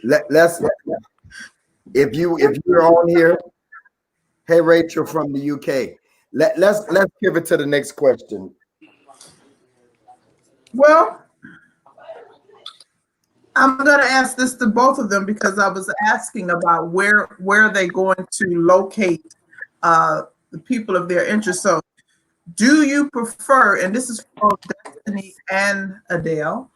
Let's if you're on here, hey Rachel from the UK. Let's pivot to the next question. Well, I'm going to ask this to both of them because I was asking about where they're going to locate the people of their interest. So, do you prefer, and this is for Destiny and Adele,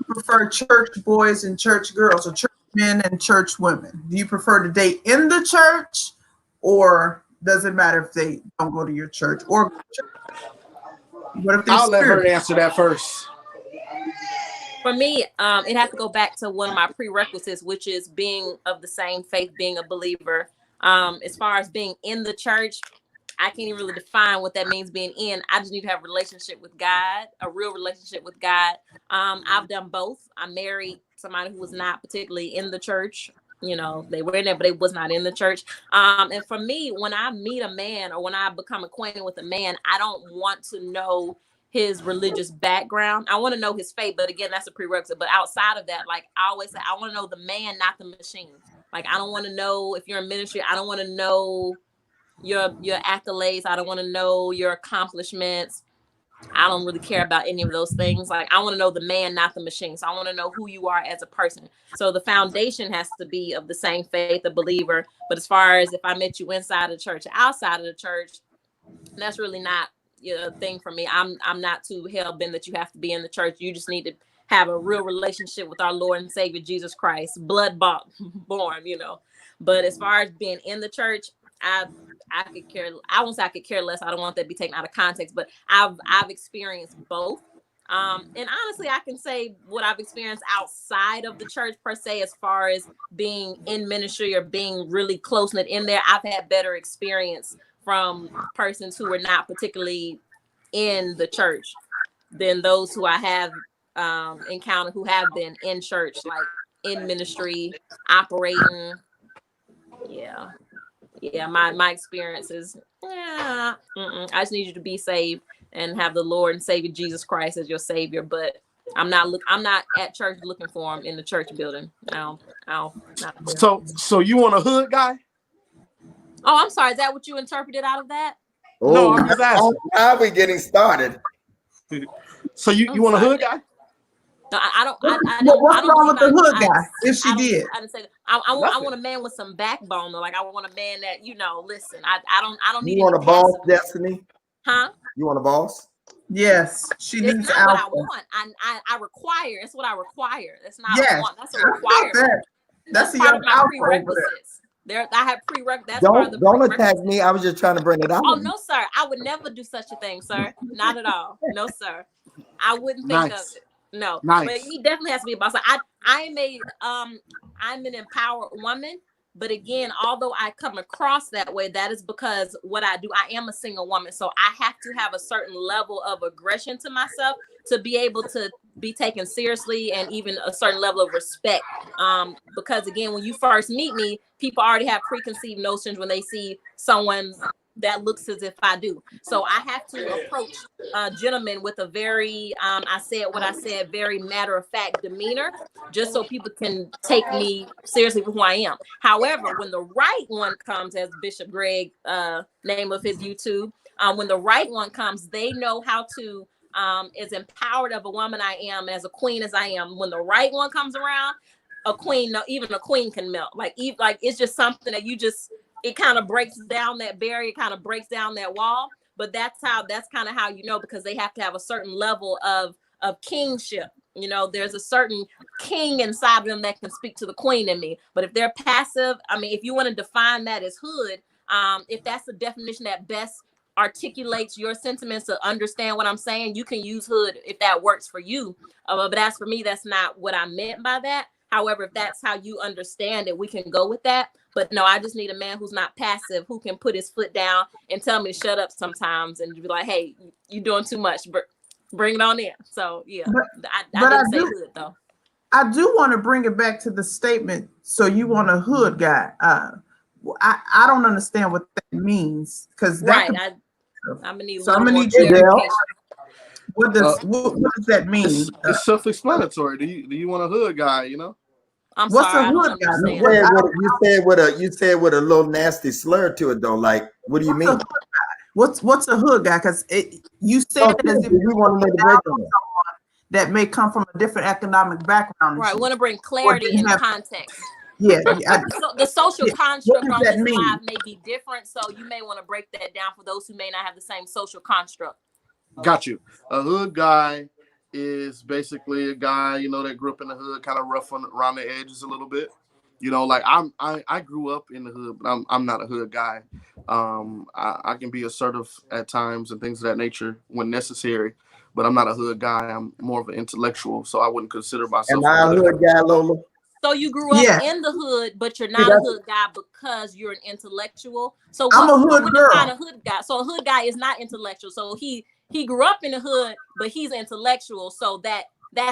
prefer church boys and church girls, or church men and church women? Do you prefer to date in the church, or does it matter if they don't go to your church? Or what if they're I'll let her spiritual? answer that first. For me, it has to go back to one of my prerequisites, which is being of the same faith, being a believer. As far as being in the church, I can't even really define what that means being in. I just need to have a relationship with God, a real relationship with God. I've done both. I married somebody who was not particularly in the church. You know, they were in there, but they was not in the church. And for me, when I meet a man or when I become acquainted with a man, I don't want to know his religious background. I want to know his faith, but again, that's a prerequisite. But outside of that, like I always say, I want to know the man, not the machine. Like I don't want to know if you're in ministry. I don't want to know your accolades. I don't want to know your accomplishments. I don't really care about any of those things. Like I want to know the man, not the machine. So I want to know who you are as a person. So the foundation has to be of the same faith, a believer. But as far as if I met you inside of the church, outside of the church, that's really not a thing for me. I'm not too hell bent that you have to be in the church. You just need to have a real relationship with our Lord and Savior Jesus Christ, blood bought, born, you know. But as far as being in the church, I could care. I won't say I could care less. I don't want that to be taken out of context, but I've experienced both. And honestly, I can say what I've experienced outside of the church per se, as far as being in ministry or being really close knit in there, I've had better experience from persons who were not particularly in the church than those who I have encountered who have been in church, like in ministry, operating. Yeah, my experiences. I just need you to be saved and have the Lord and Savior Jesus Christ as your Savior. But I'm not at church looking for him in the church building. Not there. So you want a hood guy? Oh, I'm sorry. Is that what you interpreted out of that? No, I'm just asking. Now we're getting started. So you want a hood guy? No, I don't. What's wrong with the hood guy? If she did, I didn't say that. I want a man with some backbone though. Like I want a man that listen. I don't need. You want a boss, Destiny? Huh? You want a boss? yes, she It's needs not alpha. what I want. I require. It's what I require. That's not Yes, what I want. That's a requirement. That's part your of my alpha prerequisites. I have prerequisites. That's part of the Don't prerequisites. attack me. I was just trying to bring it out. Oh no, sir. I would never do such a thing, sir. Not at all. No, sir. I wouldn't think of it. No. Nice. But he definitely has to be a boss. Like, I'm an empowered woman. But again, although I come across that way, that is because what I do, I am a single woman. So I have to have a certain level of aggression to myself to be able to be taken seriously, and even a certain level of respect. Because again, when you first meet me, people already have preconceived notions when they see someone that looks as if I do. So I have to approach gentlemen with a very, I said what I said, very matter of fact demeanor, just so people can take me seriously for who I am. However, when the right one comes, as Bishop Greg, name of his YouTube, when the right one comes, they know how to, as empowered of a woman I am, as a queen as I am, when the right one comes around, even a queen can melt. Like it's just something that it kind of breaks down that barrier, kind of breaks down that wall. But that's kind of how because they have to have a certain level of kingship. There's a certain king inside of them that can speak to the queen in me. But if they're passive, I mean, if you want to define that as hood, if that's the definition that best articulates your sentiments to understand what I'm saying, you can use hood if that works for you. But as for me, that's not what I meant by that. However, if that's how you understand it, we can go with that. But no, I just need a man who's not passive, who can put his foot down and tell me to shut up sometimes and be like, hey, you're doing too much. Bring it on in. So, yeah, I didn't say hood, though. I do want to bring it back to the statement. So you want a hood guy. I don't understand what that means. Because right. I'm going to need so I'm more clarification. What does that mean? It's self-explanatory. Do you want a hood guy, I'm What's sorry, a hood guy? You said with a little nasty slur to it though. Like, what do you mean? What's a hood guy? Because you said it as if we want to make the breakdown that may come from a different economic background. Right, we want to bring clarity in context. Yeah. So the social construct on this mean? live may be different, so you may want to break that down for those who may not have the same social construct. Got you. A hood guy is basically a guy, that grew up in the hood, kind of rough around the edges a little bit. Like I grew up in the hood, but I'm not a hood guy. I can be assertive at times and things of that nature when necessary. but I'm not a hood guy. I'm more of an intellectual, so I wouldn't consider myself Am I a hood guy, Lola? So you grew up Yeah. in the hood, but you're See, not a that's- hood guy because you're an intellectual. So I'm a hood we girl. define a hood guy. So a hood guy is not intellectual. So he grew up in the hood, but he's intellectual. So that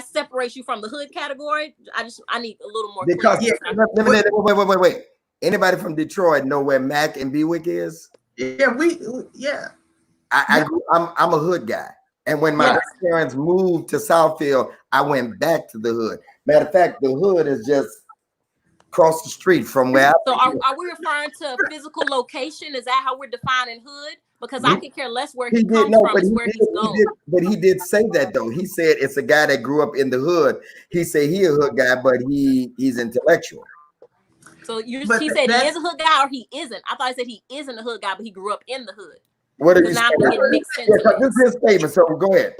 separates you from the hood category. I need a little more Because clarity. wait. Anybody from Detroit know where Mac and Bewick is? Yeah, I'm a hood guy. And when my parents moved to Southfield, I went back to the hood. Matter of fact, the hood is just across the street from where So are we referring to physical location? Is that how we're defining hood? Because I could care less where he comes from, it's where he's going. But he did say that though. He said it's a guy that grew up in the hood. He said he a hood guy, but he's intellectual. So he said he is a hood guy or he isn't. I thought he said he isn't a hood guy, but he grew up in the hood. What did you now say? I'm getting mixed into This is his statement, so go ahead.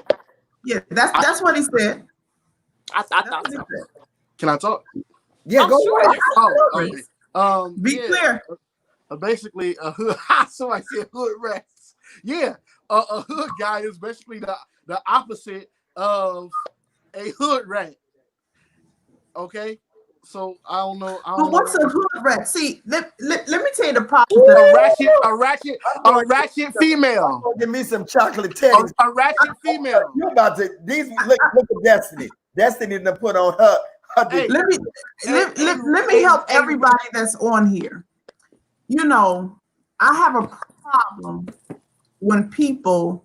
Yeah, that's what he said. I thought so. Can I talk? Yeah, go sure. ahead. Yes, Okay. Be clear. Basically, a hood. Somebody said hood rats. Yeah, a hood guy is basically the opposite of a hood rat. Okay, so I don't know. But what's a hood rat? See, let me tell you the problem. A ratchet female. Give me some chocolate teddies. A ratchet female. You about to look at Destiny. Destiny to put on her. Hey, let me help everybody that's on here. You know, I have a problem when people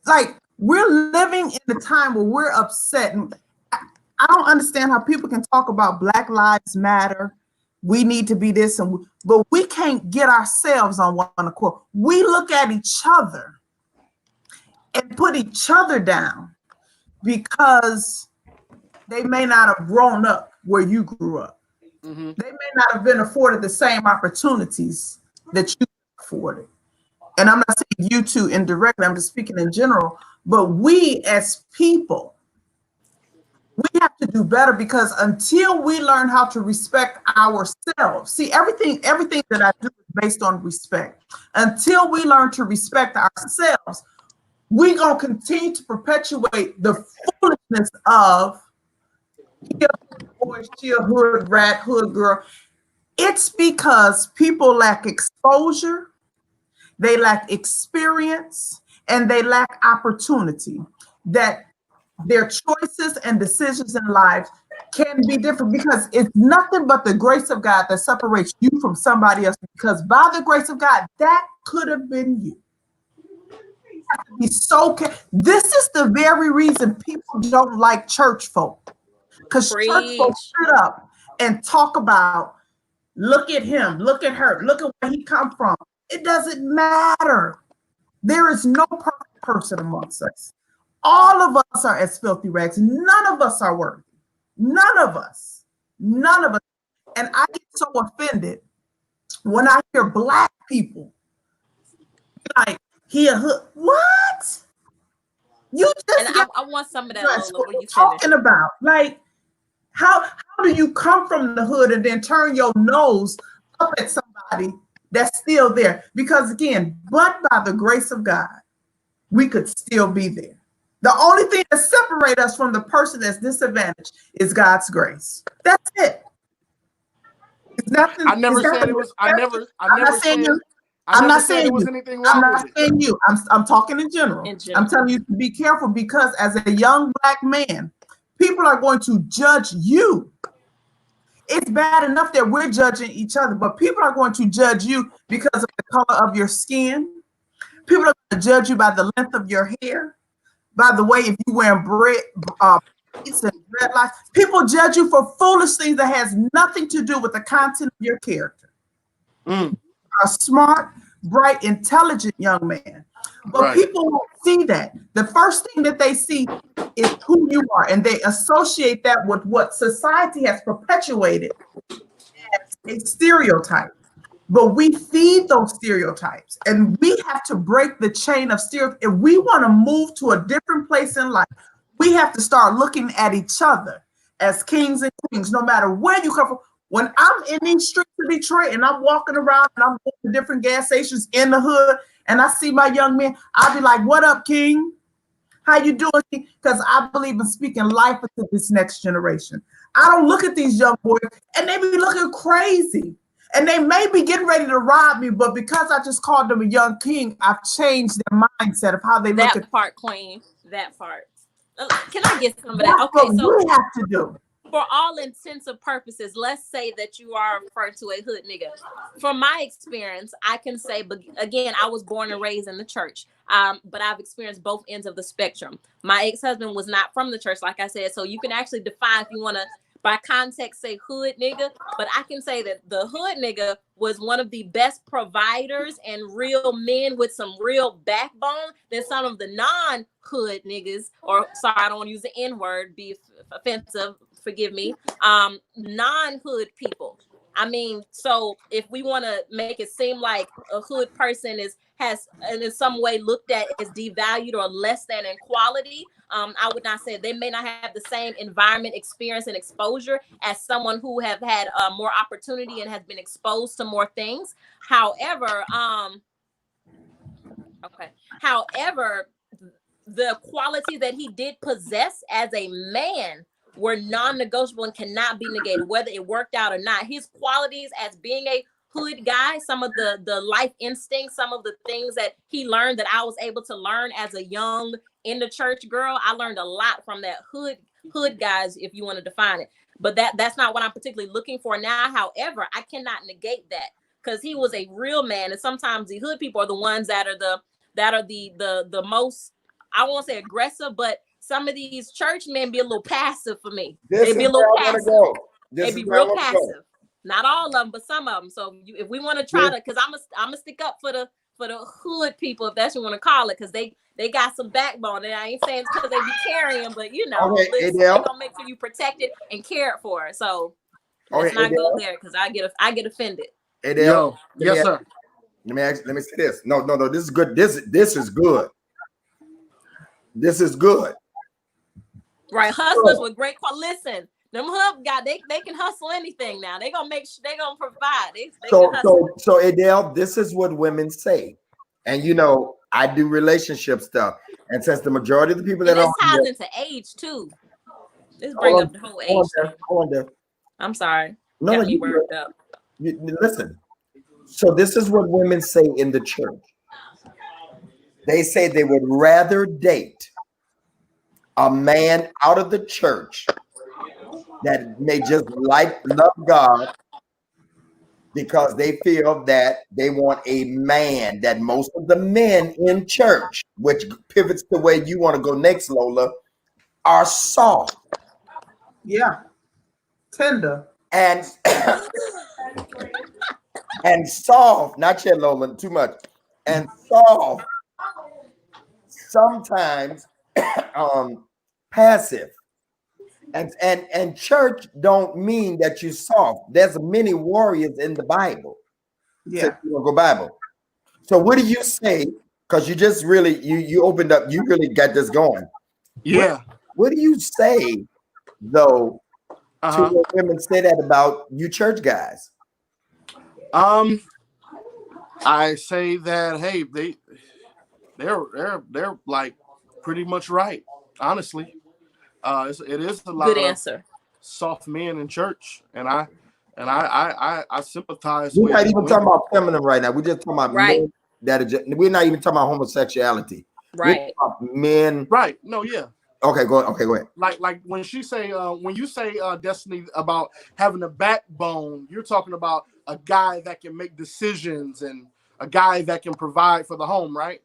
like we're living in the time where we're upset. And I don't understand how people can talk about Black Lives Matter. We need to be this, but we can't get ourselves on one accord. We look at each other and put each other down because they may not have grown up where you grew up. Mm-hmm. They may not have been afforded the same opportunities that you afforded. And I'm not saying you two indirectly, I'm just speaking in general, but we as people, we have to do better because until we learn how to respect ourselves, see, everything that I do is based on respect. Until we learn to respect ourselves, we're going to continue to perpetuate the foolishness of boy, she a hood rat, hood girl. It's because people lack exposure, they lack experience, and they lack opportunity that their choices and decisions in life can be different because it's nothing but the grace of God that separates you from somebody else, because by the grace of God, that could have been you. This is the very reason people don't like church folk, because church folk sit up and talk about, look at him, look at her, look at where he come from. It doesn't matter. There is no perfect person amongst us. All of us are as filthy rags. None of us are worthy. None of us. None of us. And I get so offended when I hear Black people like, he a hood. What? You just I want some of that, Lola, what you talking about. Like, how do you come from the hood and then turn your nose up at somebody that's still there? Because again, but by the grace of God, we could still be there. The only thing that separates us from the person that's disadvantaged is God's grace. That's it. It's nothing. I never said it was. I'm not saying you. I'm talking in general. I'm telling you to be careful because as a young Black man, people are going to judge you. It's bad enough that we're judging each other, but people are going to judge you because of the color of your skin. People are going to judge you by the length of your hair. By the way, if you wearing braids and dreadlocks, people judge you for foolish things that has nothing to do with the content of your character. A smart, bright, intelligent young man. But people won't see that. The first thing that they see is who you are, and they associate that with what society has perpetuated as a stereotype. But we feed those stereotypes, and we have to break the chain of stereotypes. If we want to move to a different place in life, we have to start looking at each other as kings and queens, no matter where you come from. When I'm in these streets of Detroit and I'm walking around and I'm going to different gas stations in the hood and I see my young men, I'll be like, what up, king? How you doing? Because I believe in speaking life into this next generation. I don't look at these young boys and they be looking crazy. And they may be getting ready to rob me, but because I just called them a young king, I've changed their mindset of how they look at that part, Queen. That part. Can I get some of that? That's Okay, what so we have to do. for all intents and purposes, let's say that you are referred to a hood nigga. From my experience, I can say, but again, I was born and raised in the church, but I've experienced both ends of the spectrum. My ex-husband was not from the church, like I said, so you can actually define if you want to, by context, say hood nigga, but I can say that the hood nigga was one of the best providers and real men with some real backbone than some of the non-hood niggas, or sorry, I don't want to use the N-word, be offensive, forgive me, non-hood people. I mean, so if we want to make it seem like a hood person has in some way looked at as devalued or less than in quality, I would not say they may not have the same environment, experience, and exposure as someone who have had more opportunity and has been exposed to more things. However, the qualities that he did possess as a man were non-negotiable and cannot be negated, whether it worked out or not. His qualities as being a hood guy, some of the life instincts, some of the things that he learned that I was able to learn as a young in the church girl, I learned a lot from that hood guys, if you want to define it. But that's not what I'm particularly looking for now. However, I cannot negate that because he was a real man, and sometimes the hood people are the ones that are the most, I won't say aggressive, but some of these church men be a little passive for me. They be a little passive. They be real passive. Not all of them, but some of them. So if we want to try to, because I'm gonna stick up for the hood people, if that's what you want to call it, because they got some backbone. And I ain't saying it's because they be carrying, but you know, they gonna make sure you protected and cared for. So let's not go there because I get offended. Yo, yes, sir. Let me say this. No. This is good. This is good. This is good. Right, hustlers with great quality. Listen, them hub guys, they can hustle anything now. They gonna make sure they gonna provide. So Adele, this is what women say, and you know I do relationship stuff, and since the majority of the people that this ties into age too. This bring up the whole age. Hold on. I'm sorry. No, got me worked up. Listen. So this is what women say in the church. They say they would rather date a man out of the church that may just love God because they feel that they want a man, that most of the men in church, which pivots to where you want to go next, Lola, are soft. Yeah. Tender. And soft, not yet, Lola, too much. And soft, sometimes passive. And church don't mean that you're soft. There's many warriors in the Bible. Yeah. Go Bible. So what do you say? Because you just really you opened up, you really got this going. Yeah. What do you say though to what women say that about you church guys? I say that hey, they're like pretty much right, honestly. It is a lot good of answer. Soft men in church, and I sympathize. We're not even talking about feminine right now. We're just talking about men that are just, we're not even talking about homosexuality. Right. Men. Right. No, yeah. Okay, go ahead. Like when you say Destiny, about having a backbone, you're talking about a guy that can make decisions and a guy that can provide for the home, right?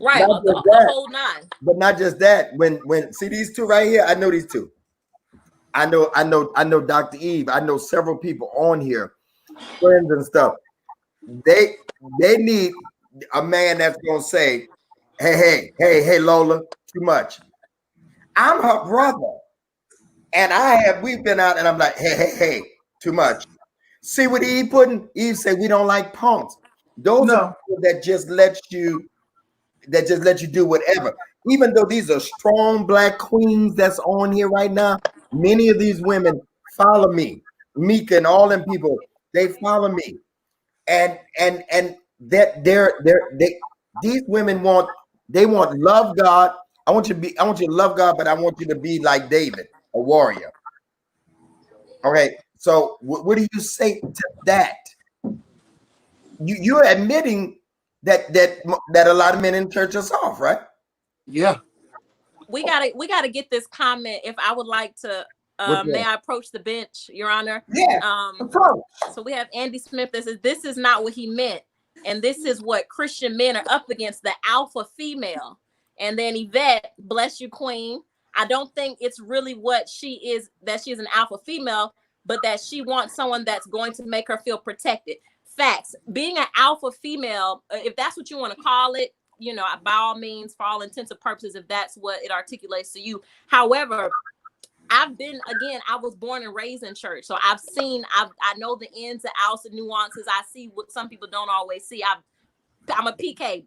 Right, the whole nine. But not just that. When see these two right here, I know these two. I know Dr. Eve. I know several people on here, friends and stuff. They need a man that's gonna say, hey, Lola, too much. I'm her brother, and we've been out, and I'm like, hey, too much. See what Eve putting? Eve said we don't like punks. Those are people that just let you do whatever. Even though these are strong black queens that's on here right now, many of these women follow me. Mika and all them people, they follow me. And that these women want love God I want you to love God, but I want you to be like David, a warrior. Okay, so what do you say to that? You're admitting that a lot of men in church are soft, right? Yeah. We gotta get this comment. If I would like to, may I approach the bench, Your Honor? Yeah. So we have Andy Smith that says this is not what he meant, and this is what Christian men are up against, the alpha female. And then Yvette, bless you, Queen. I don't think it's really what she is, that she's an alpha female, but that she wants someone that's going to make her feel protected. Facts. Being an alpha female, if that's what you want to call it, you know, by all means, for all intents and purposes, if that's what it articulates to you. However, I was born and raised in church. So I know the ins and outs and nuances. I see what some people don't always see. I'm a PK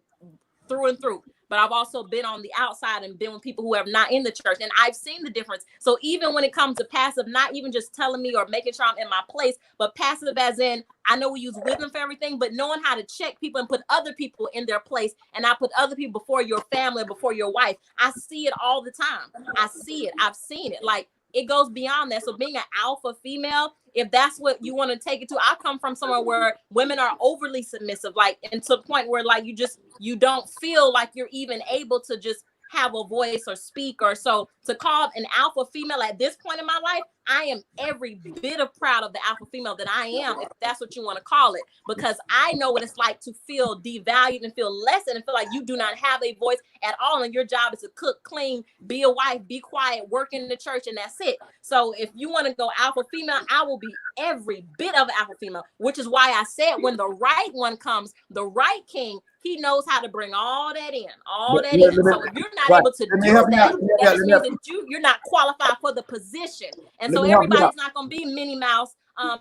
through and through, but I've also been on the outside and been with people who are not in the church, and I've seen the difference. So even when it comes to passive, not even just telling me or making sure I'm in my place, but passive as in, I know we use wisdom for everything, but knowing how to check people and put other people in their place, and I put other people before your family, before your wife. I see it all the time. I see it. I've seen it. Like, it goes beyond that. So being an alpha female, if that's what you want to take it to, I come from somewhere where women are overly submissive, like, and to the point where like you don't feel like you're even able to just have a voice or speak. Or so to call an alpha female at this point in my life, I am every bit of proud of the alpha female that I am, if that's what you want to call it, because I know what it's like to feel devalued and feel less and feel like you do not have a voice at all, and your job is to cook, clean, be a wife, be quiet, work in the church, and that's it. So if you want to go alpha female, I will be every bit of alpha female, which is why I said when the right one comes, the right king, he knows how to bring all that in. So if you're not able to do that, that just means that you're not qualified for the position. And so everybody's not going to be Minnie Mouse,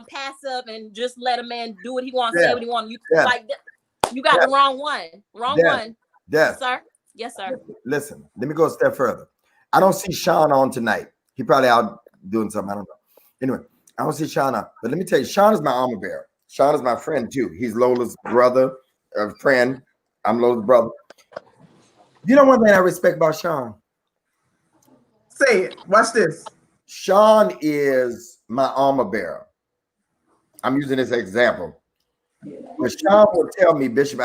passive, and just let a man do what he wants, say what he wants. You got the wrong one. One. Yes, sir. Yes, sir. Listen, let me go a step further. I don't see Sean on tonight. He probably out doing something. I don't know. Anyway, I don't see Sean on. But let me tell you, Sean is my armor bearer. Sean is my friend too. He's Lola's brother, friend. I'm Lola's brother. You know one thing I respect about Sean? Say it. Watch this. Sean is my armor bearer. I'm using this example. But Sean will tell me, Bishop,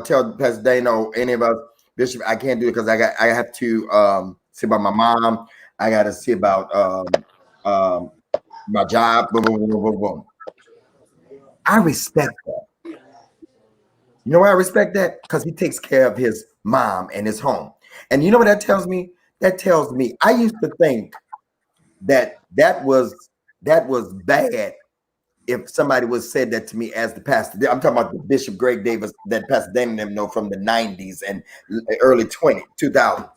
tell Pastor Dano, any of us, Bishop, I can't do it because I have to see about my mom. I got to see about my job. Boom, boom, boom, boom, boom. I respect that. You know why I respect that? Because he takes care of his mom and his home. And you know what that tells me? That tells me I used to think that was bad if somebody was said that to me as the pastor. I'm talking about the Bishop Greg Davis that Pastor Damon them know from the 90s and early 2000s.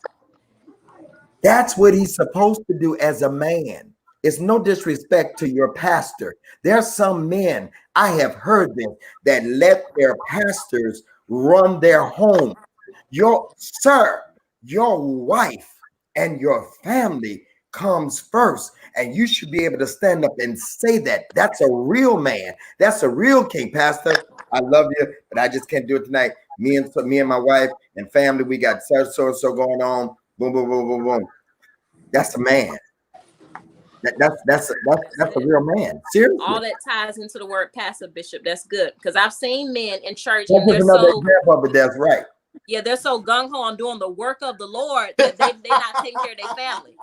That's what he's supposed to do as a man. It's no disrespect to your pastor. There are some men, I have heard them, that let their pastors run their home. Your wife and your family comes first, and you should be able to stand up and say that. That's a real man. That's a real king. Pastor, I love you, but I just can't do it tonight. Me and my wife and family, we got so and so going on. Boom, boom, boom, boom, boom. That's a man. That's a real man. Seriously. All that ties into the word passive, Bishop. That's good, because I've seen men in church. That's another example, but that's right. Yeah, they're so gung-ho on doing the work of the Lord that they're not taking care of their family.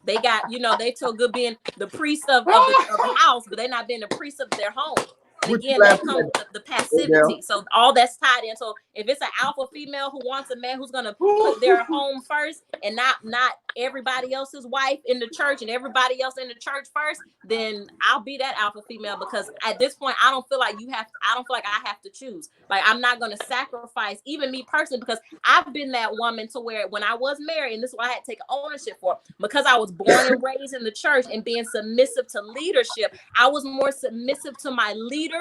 They got, they so good being the priest of the house, but they're not being the priest of their home. And again, that comes the passivity. So all that's tied in. So if it's an alpha female who wants a man who's going to put their home first and not everybody else's wife in the church and everybody else in the church first, then I'll be that alpha female, because at this point I don't feel like I have to choose. Like, I'm not going to sacrifice even me personally, because I've been that woman to where when I was married, and this is what I had to take ownership for, because I was born and raised in the church and being submissive to leadership, I was more submissive to my leaders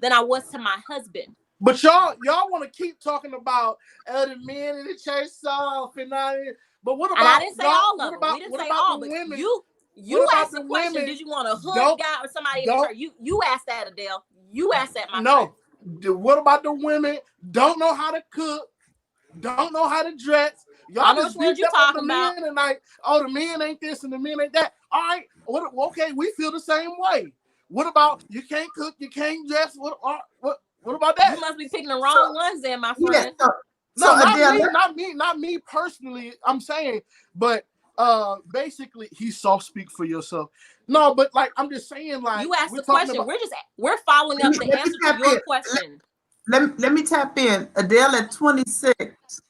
than I was to my husband. But y'all want to keep talking about the men in the church soft and all. But what about? And I didn't say all of them. We didn't say all, but women? You asked the question. Women? Did you want a hood guy or somebody in the church? You asked that, Adele. You asked that, my friend. What about the women? Don't know how to cook, don't know how to dress. I Y'all know just which ones beat you up on the talking about. men and like, oh, the men ain't this and the men ain't that. All right, okay, we feel the same way. What about you can't cook, you can't dress? What about that? You must be picking the wrong ones then, my Yeah. friend. So No, Adele, not me personally. I'm saying, but basically, he soft speak for yourself. No, but like I'm just saying, like You asked we're the talking question. about. We're following up the let me answer to tap your in. question. Let me tap in. Adele at 26.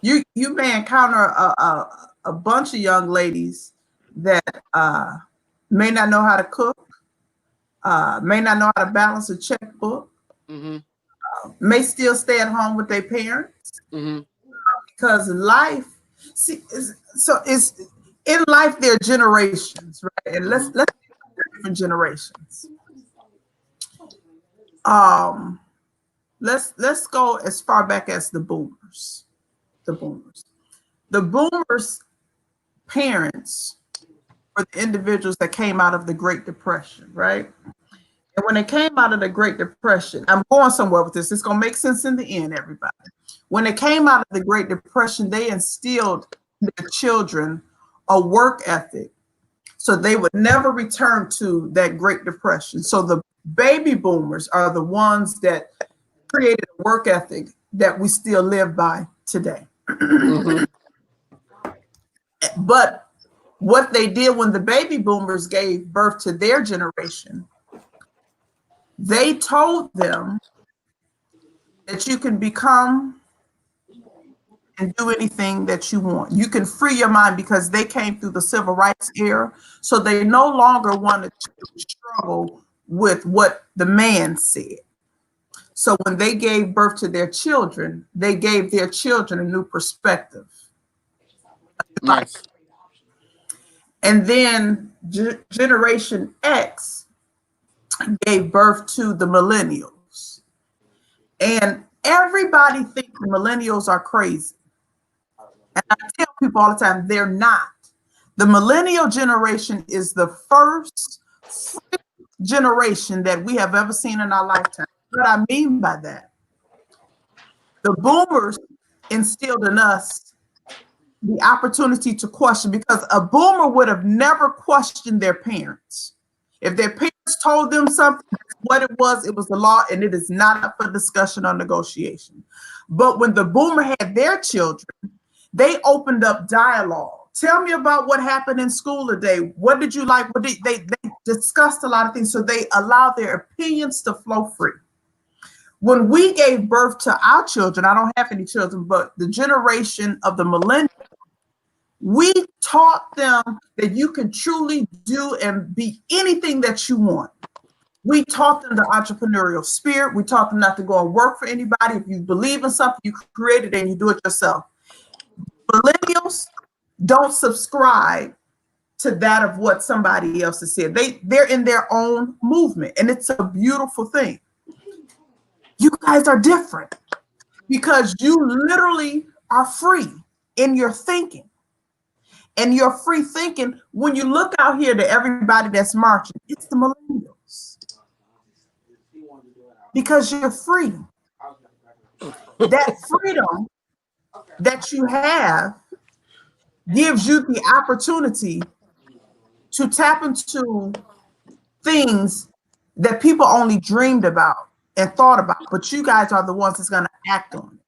You may encounter a bunch of young ladies that may not know how to cook, may not know how to balance a checkbook, Mm-hmm, may still stay at home with their parents mm-hmm. because life. See, so it's in life there are generations, right? And let's different generations. Let's go as far back as the boomers. The boomers. The boomers' parents were the individuals that came out of the Great Depression, right? And when they came out of the Great Depression, I'm going somewhere with this. It's going to make sense in the end, everybody. When they came out of the Great Depression, they instilled in their children a work ethic so they would never return to that Great Depression. So the baby boomers are the ones that created a work ethic that we still live by today. Mm-hmm. But what they did when the baby boomers gave birth to their generation, they told them that you can become and do anything that you want. You can free your mind because they came through the civil rights era. So they no longer wanted to struggle with what the man said. So when they gave birth to their children, they gave their children a new perspective. Nice. And then Generation X gave birth to the millennials. And everybody thinks the millennials are crazy. And I tell people all the time, they're not. The millennial generation is the first generation that we have ever seen in our lifetime. What I mean by that, the boomers instilled in us the opportunity to question, because a boomer would have never questioned their parents. If their parents told them something, that's what it was the law, and it is not up for discussion or negotiation. But when the boomer had their children, they opened up dialogue. Tell me about what happened in school today. What did you like? What did they discussed a lot of things, so they allowed their opinions to flow free. When we gave birth to our children, I don't have any children, but the generation of the millennials, we taught them that you can truly do and be anything that you want. We taught them the entrepreneurial spirit. We taught them not to go and work for anybody. If you believe in something, you create it and you do it yourself. Millennials don't subscribe to that of what somebody else has said. They're in their own movement, and it's a beautiful thing. You guys are different because you literally are free in your thinking. And your free thinking, when you look out here to everybody that's marching, it's the millennials. Because you're free. That freedom that you have gives you the opportunity to tap into things that people only dreamed about and thought about, but you guys are the ones that's going to act on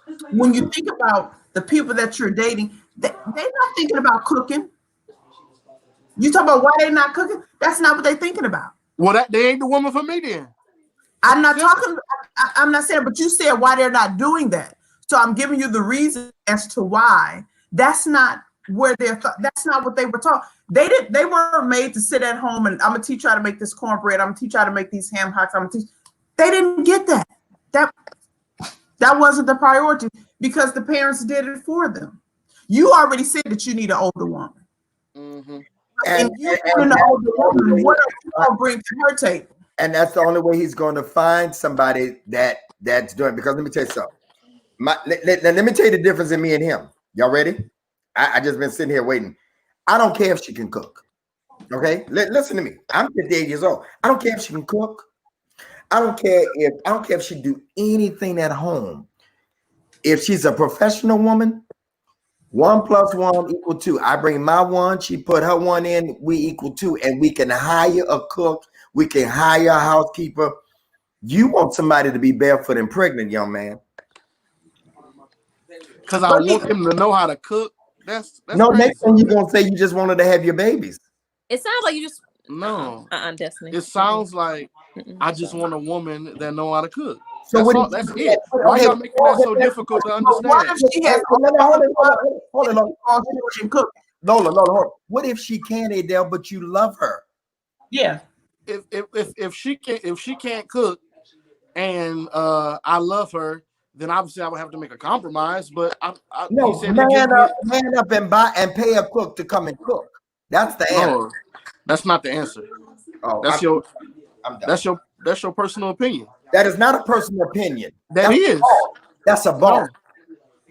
it. When you think about the people that you're dating, they're not thinking about cooking. You talk about why they're not cooking? That's not what they're thinking about. Well, they ain't the woman for me then. I'm not talking, I'm not saying, but you said why they're not doing that. So I'm giving you the reason as to why. That's not where that's not what they were taught. They weren't made to sit at home and I'm gonna teach you how to make this cornbread, I'm gonna teach you how to make these ham hocks, they didn't get that. That wasn't the priority because the parents did it for them. You already said that you need an older woman. Mm-hmm. And you want an older woman, what are you gonna bring to her table? And that's the only way he's going to find somebody that's doing. Because let me tell you something. Let me tell you the difference in me and him. Y'all ready? I just been sitting here waiting. I don't care if she can cook. Okay, listen to me. I'm 58 years old. I don't care if she can cook. I don't care if she do anything at home. If she's a professional woman, 1+1 = 2. I bring my one, she put her one in, we equal 2, and we can hire a cook, we can hire a housekeeper. You want somebody to be barefoot and pregnant, young man. Because I want them to know how to cook. That's no, crazy. next thing you're gonna say you just wanted to have your babies. It sounds like you just no. Destiny. It sounds like I just want a woman that know how to cook. So That's it. Why y'all making that so difficult to understand? What if she has Hold on. Lola, hold on. What if she can't, Adele, but you love her? Yeah. If she can't cook and I love her, then obviously I would have to make a compromise. But no, he said man up and buy and pay a cook to come and cook. That's the answer. No, that's not the answer. Oh, that's your personal opinion. That is not a personal opinion. That's a bar.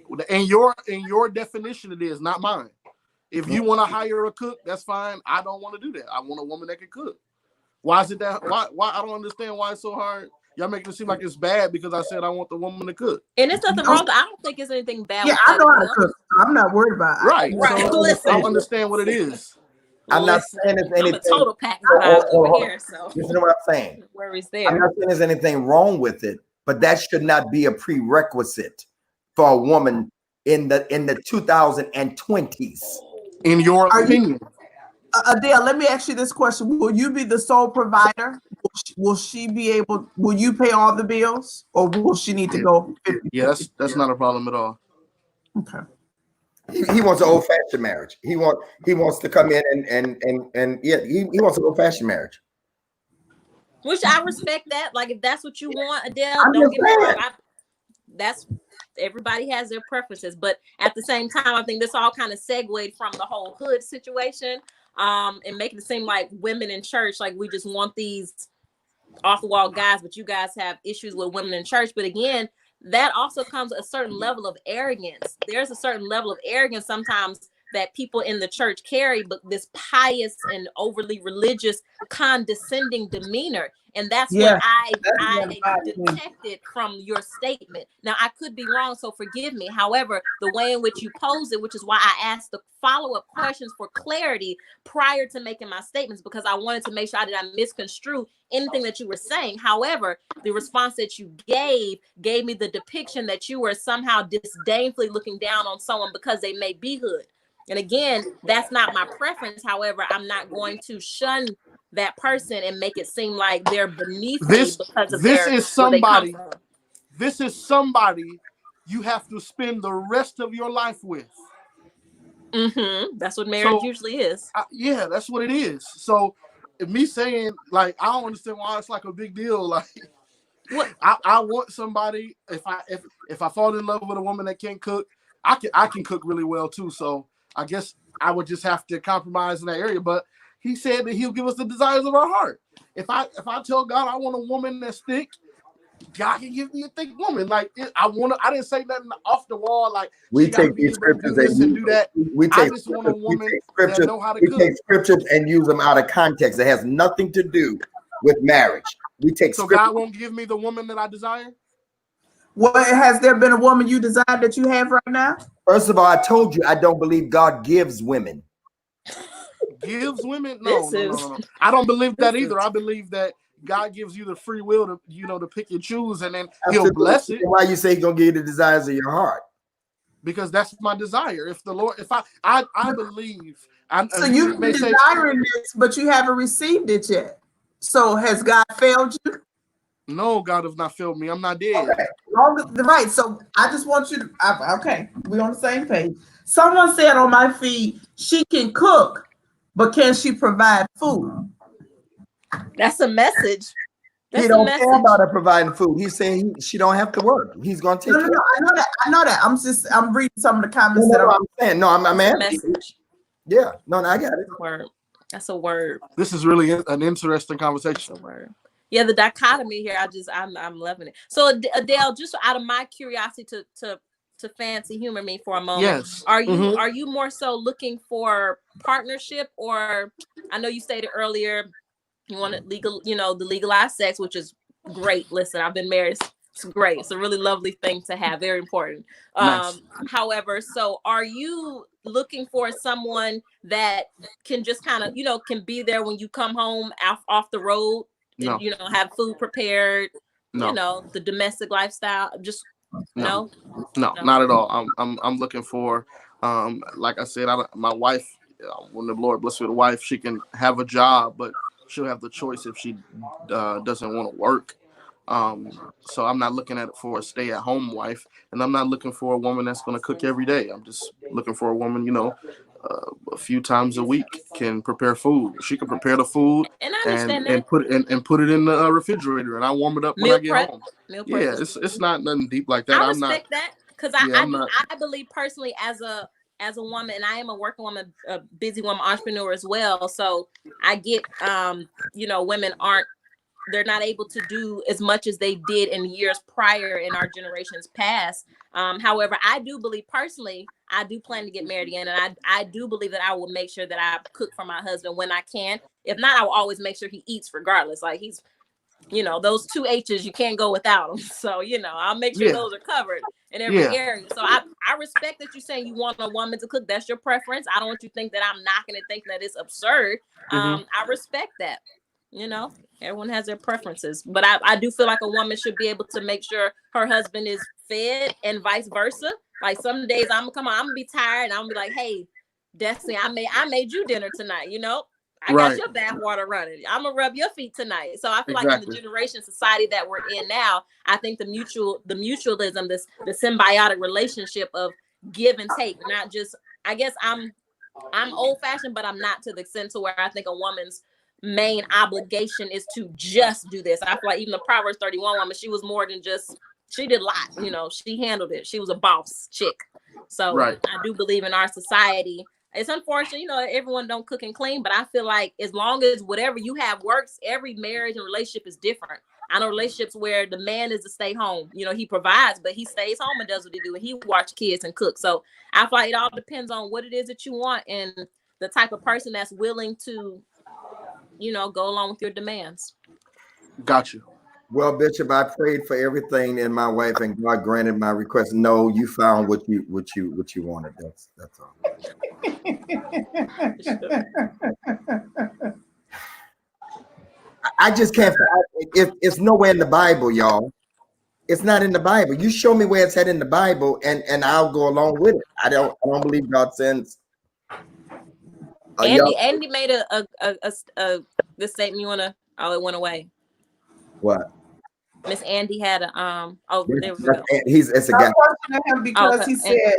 No. In your definition, it is not mine. If you want to hire a cook, that's fine. I don't want to do that. I want a woman that can cook. Why is it that? Why? I don't understand why it's so hard. Y'all making it seem like it's bad because I said I want the woman to cook. And it's nothing wrong. I don't think it's anything bad. Yeah, I know how to cook. So I'm not worried about it. Right. So Listen. I don't understand what it is. I'm not saying it's anything. I'm a total package over here. So listen to what I'm saying. No worries there. I'm not saying there's anything wrong with it, but that should not be a prerequisite for a woman in the 2020s. In your opinion. Adele, let me ask you this question. Will you be the sole provider? Will she be able, will you pay all the bills or will she need to go 50? Yeah, that's not a problem at all. Okay. He wants an old-fashioned marriage. He wants to come in and yeah, he wants an old-fashioned marriage. Which I respect that. Like if that's what you want, Adele, don't get me wrong. That's everybody has their preferences, but at the same time, I think this all kind of segued from the whole hood situation, and making it seem like women in church, like we just want these off the wall guys, but you guys have issues with women in church. But again, that also comes a certain level of arrogance. There's a certain level of arrogance sometimes that people in the church carry, but this pious and overly religious, condescending demeanor. And that's what I detected from your statement. Now, I could be wrong, so forgive me. However, the way in which you pose it, which is why I asked the follow-up questions for clarity prior to making my statements, because I wanted to make sure I did not misconstrue anything that you were saying. However, the response that you gave me the depiction that you were somehow disdainfully looking down on someone because they may be hood. And again, that's not my preference. However, I'm not going to shun that person and make it seem like they're beneath me because of this is somebody you have to spend the rest of your life with. That's what marriage usually is. Yeah, that's what it is. So me saying like I don't understand why it's like a big deal. Like what I want somebody, if I fall in love with a woman that can't cook, I can cook really well too. So I guess I would just have to compromise in that area. But he said that he'll give us the desires of our heart. If I tell God I want a woman that's thick, God can give me a thick woman. Like I didn't say nothing off the wall. Like we take these scriptures and do that. I just want a woman that know how to cook. We take scriptures and use them out of context. It has nothing to do with marriage. We take so God won't give me the woman that I desire. Well, has there been a woman you desire that you have right now? First of all, I told you I don't believe God gives women. Gives women? No. I don't believe that either. I believe that God gives you the free will to, to pick and choose, and then He'll bless it. Why you say He's gonna give you the desires of your heart? Because that's my desire. If the Lord, I believe. So you've been desiring this, but you haven't received it yet. So has God failed you? No, God has not failed me. I'm not dead. Okay. Right. So I just want you to. Okay, we're on the same page. Someone said on my feed, she can cook, but can she provide food? That's a message. He don't care about her providing food. He's saying she don't have to work. He's going to take care. I know that. I'm reading some of the comments I'm saying. No, I'm asking. Message. Yeah. No, I got it. Word. That's a word. This is really an interesting conversation. That's a word. Yeah, the dichotomy here. I'm loving it. So Adele, just out of my curiosity to fancy humor me for a moment. Yes. Are you more so looking for partnership, or I know you stated earlier you wanted legal, the legalized sex, which is great. Listen, I've been married. It's great. It's a really lovely thing to have. Very important. Nice. However, so are you looking for someone that can just kind of, can be there when you come home off the road and, No, have food prepared, no, the domestic lifestyle? Just no, no, no, no. not at all. I'm looking for, like I said, my wife. When the Lord bless her with a wife, she can have a job, but she'll have the choice if she doesn't want to work. So I'm not looking at it for a stay-at-home wife, and I'm not looking for a woman that's going to cook every day. I'm just looking for a woman, a few times a week can prepare food. She can prepare the food And I understand that. and put it in the refrigerator, and I warm it up when I Meal get prep, home. meal prep. Yeah, it's not nothing deep like that. I I'm not. respect that because Yeah, I'm not. I believe personally as a woman, and I am a working woman, a busy woman, entrepreneur as well. So I get, women they're not able to do as much as they did in years prior in our generations past. However, I do believe personally, I do plan to get married again, and I do believe that I will make sure that I cook for my husband when I can. If not, I will always make sure he eats regardless. Like he's, those two H's, you can't go without them. So, I'll make sure Yeah, those are covered in every yeah. area. So I respect that you're saying you want a woman to cook. That's your preference. I don't want you to think that I'm knocking it, thinking that it's absurd. Mm-hmm. I respect that. Everyone has their preferences, but I do feel like a woman should be able to make sure her husband is fed and vice versa. Like some days I'm gonna be tired and I'm gonna be like, hey, Destiny, I made you dinner tonight, I got Right. your bath water running. I'm gonna rub your feet tonight. So I feel like in the Exactly. generation society that we're in now, I think the mutualism, the symbiotic relationship of give and take, not just. I guess I'm old fashioned, but I'm not to the extent to where I think a woman's main obligation is to just do this. I feel like even the Proverbs 31 woman, she was more than just. She did a lot. She handled it. She was a boss chick. So Right. I do believe in our society. It's unfortunate, everyone don't cook and clean, but I feel like as long as whatever you have works, every marriage and relationship is different. I know relationships where the man is to stay home. He provides, but he stays home and does what he do, and he watch kids and cook. So I feel like it all depends on what it is that you want and the type of person that's willing to, go along with your demands. Got you. Well, Bishop, I prayed for everything in my wife, and God granted my request. No, you found what you wanted. That's all. I just can't. It's nowhere in the Bible, y'all. It's not in the Bible. You show me where it's at in the Bible, and I'll go along with it. I don't believe God sends. Andy made a this statement. You wanna? Oh, it went away. What? Miss Andy had a Oh, there we go. It's a I guy. questioned him because Okay. he said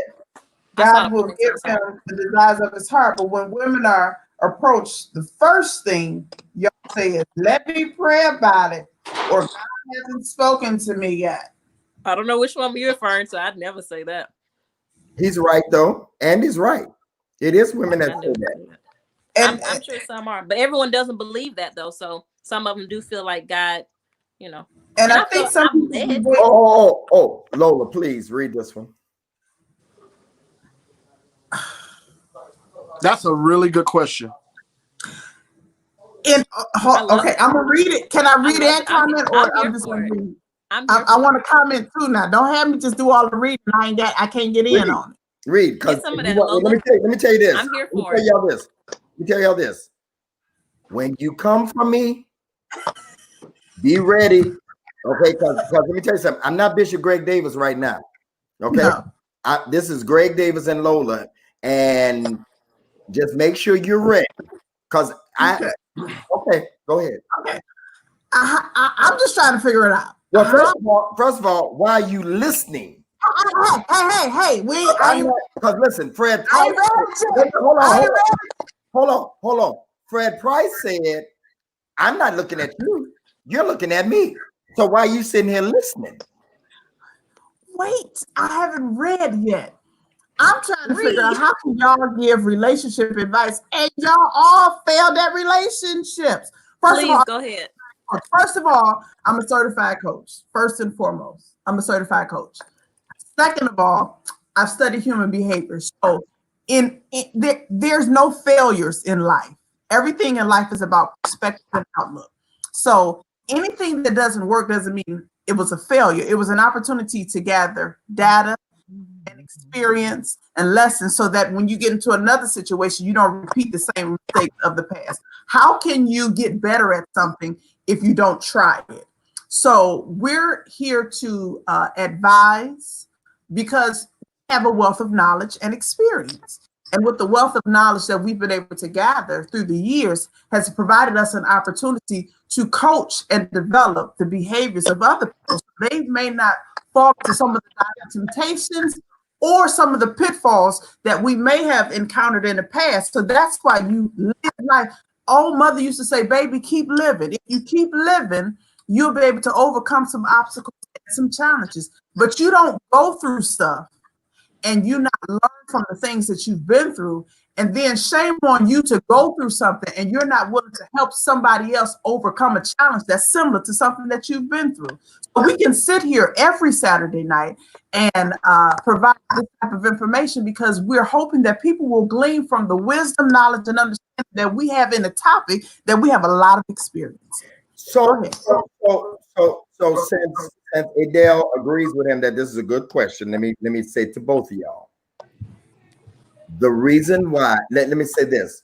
God will give him the desires of his heart. But when women are approached, the first thing y'all say is, "Let me pray about it," or "God hasn't spoken to me yet." I don't know which one you're referring to. I'd never say that. He's right though. Andy's right. It is women that say that. And I'm sure some are, but everyone doesn't believe that though. So some of them do feel like God, and I think some people. Oh, Lola, please read this one. That's a really good question. Okay, I'm gonna read it. Can I read and comment, or I'm just gonna read? I want to comment too. Now, don't have me just do all the reading. I can't get in on it. Read, because let me tell you this. I'm here for it. Let me tell y'all this. When you come from me, be ready. Okay, because let me tell you something. I'm not Bishop Greg Davis right now. Okay, no. This is Greg Davis and Lola, and just make sure you're ready. Because okay, go ahead. Okay, I'm just trying to figure it out. Well, first of all, why are you listening? Hey, because listen, Fred Price. Hold on. Fred Price said, "I'm not looking at you. You're looking at me. So why are you sitting here listening?" Wait, I haven't read yet. I'm trying to figure out how can y'all give relationship advice and y'all all failed at relationships. Please go ahead. First of all, I'm a certified coach. First and foremost, I'm a certified coach. Second of all, I've studied human behavior. So there's no failures in life. Everything in life is about perspective and outlook. So anything that doesn't work doesn't mean it was a failure. It was an opportunity to gather data and experience and lessons so that when you get into another situation, you don't repeat the same mistakes of the past. How can you get better at something if you don't try it? So we're here to advise because we have a wealth of knowledge and experience. And with the wealth of knowledge that we've been able to gather through the years has provided us an opportunity to coach and develop the behaviors of other people. So they may not fall into some of the temptations or some of the pitfalls that we may have encountered in the past. So that's why you live life. Old mother used to say, baby, keep living. If you keep living, you'll be able to overcome some obstacles and some challenges. But you don't go through stuff and you not learn from the things that you've been through. And then shame on you to go through something and you're not willing to help somebody else overcome a challenge that's similar to something that you've been through. So we can sit here every Saturday night and provide this type of information because we're hoping that people will glean from the wisdom, knowledge, and understanding that we have in the topic that we have a lot of experience. So since Adele agrees with him that this is a good question, let me say to both of y'all. The reason why, let me say this.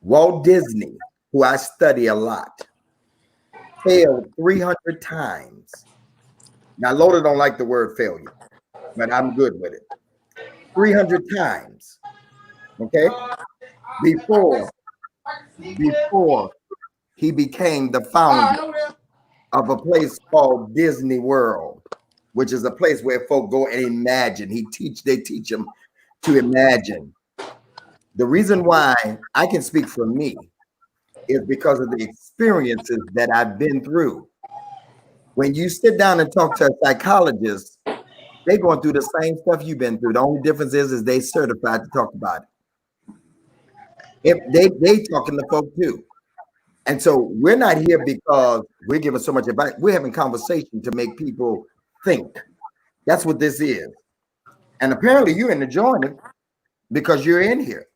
Walt Disney, who I study a lot, failed 300 times. Now, Lola don't like the word failure, but I'm good with it. 300 times, okay? Before he became the founder of a place called Disney World, which is a place where folk go and imagine. They teach them to imagine. The reason why I can speak for me is because of the experiences that I've been through. When you sit down and talk to a psychologist, they're going through the same stuff you've been through. The only difference is they certified to talk about it. If they talking to folk too. And so we're not here because we're giving so much advice. We're having conversation to make people think. That's what this is. And apparently you're enjoying it because you're in here.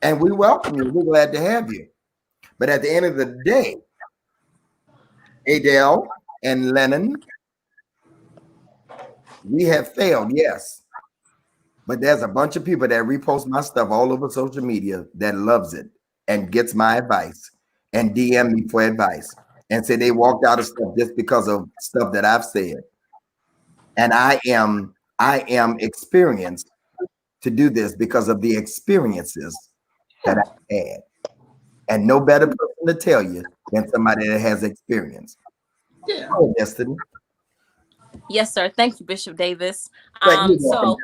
And we welcome you. We're glad to have you. But at the end of the day, Adele and Lennon, we have failed, yes. But there's a bunch of people that repost my stuff all over social media that loves it and gets my advice and DM me for advice and say they walked out of stuff just because of stuff that I've said. And I am experienced to do this because of the experiences that I've had. And no better person to tell you than somebody that has experience. Yeah. Oh, Destiny. Yes, sir. Thank you, Bishop Davis. So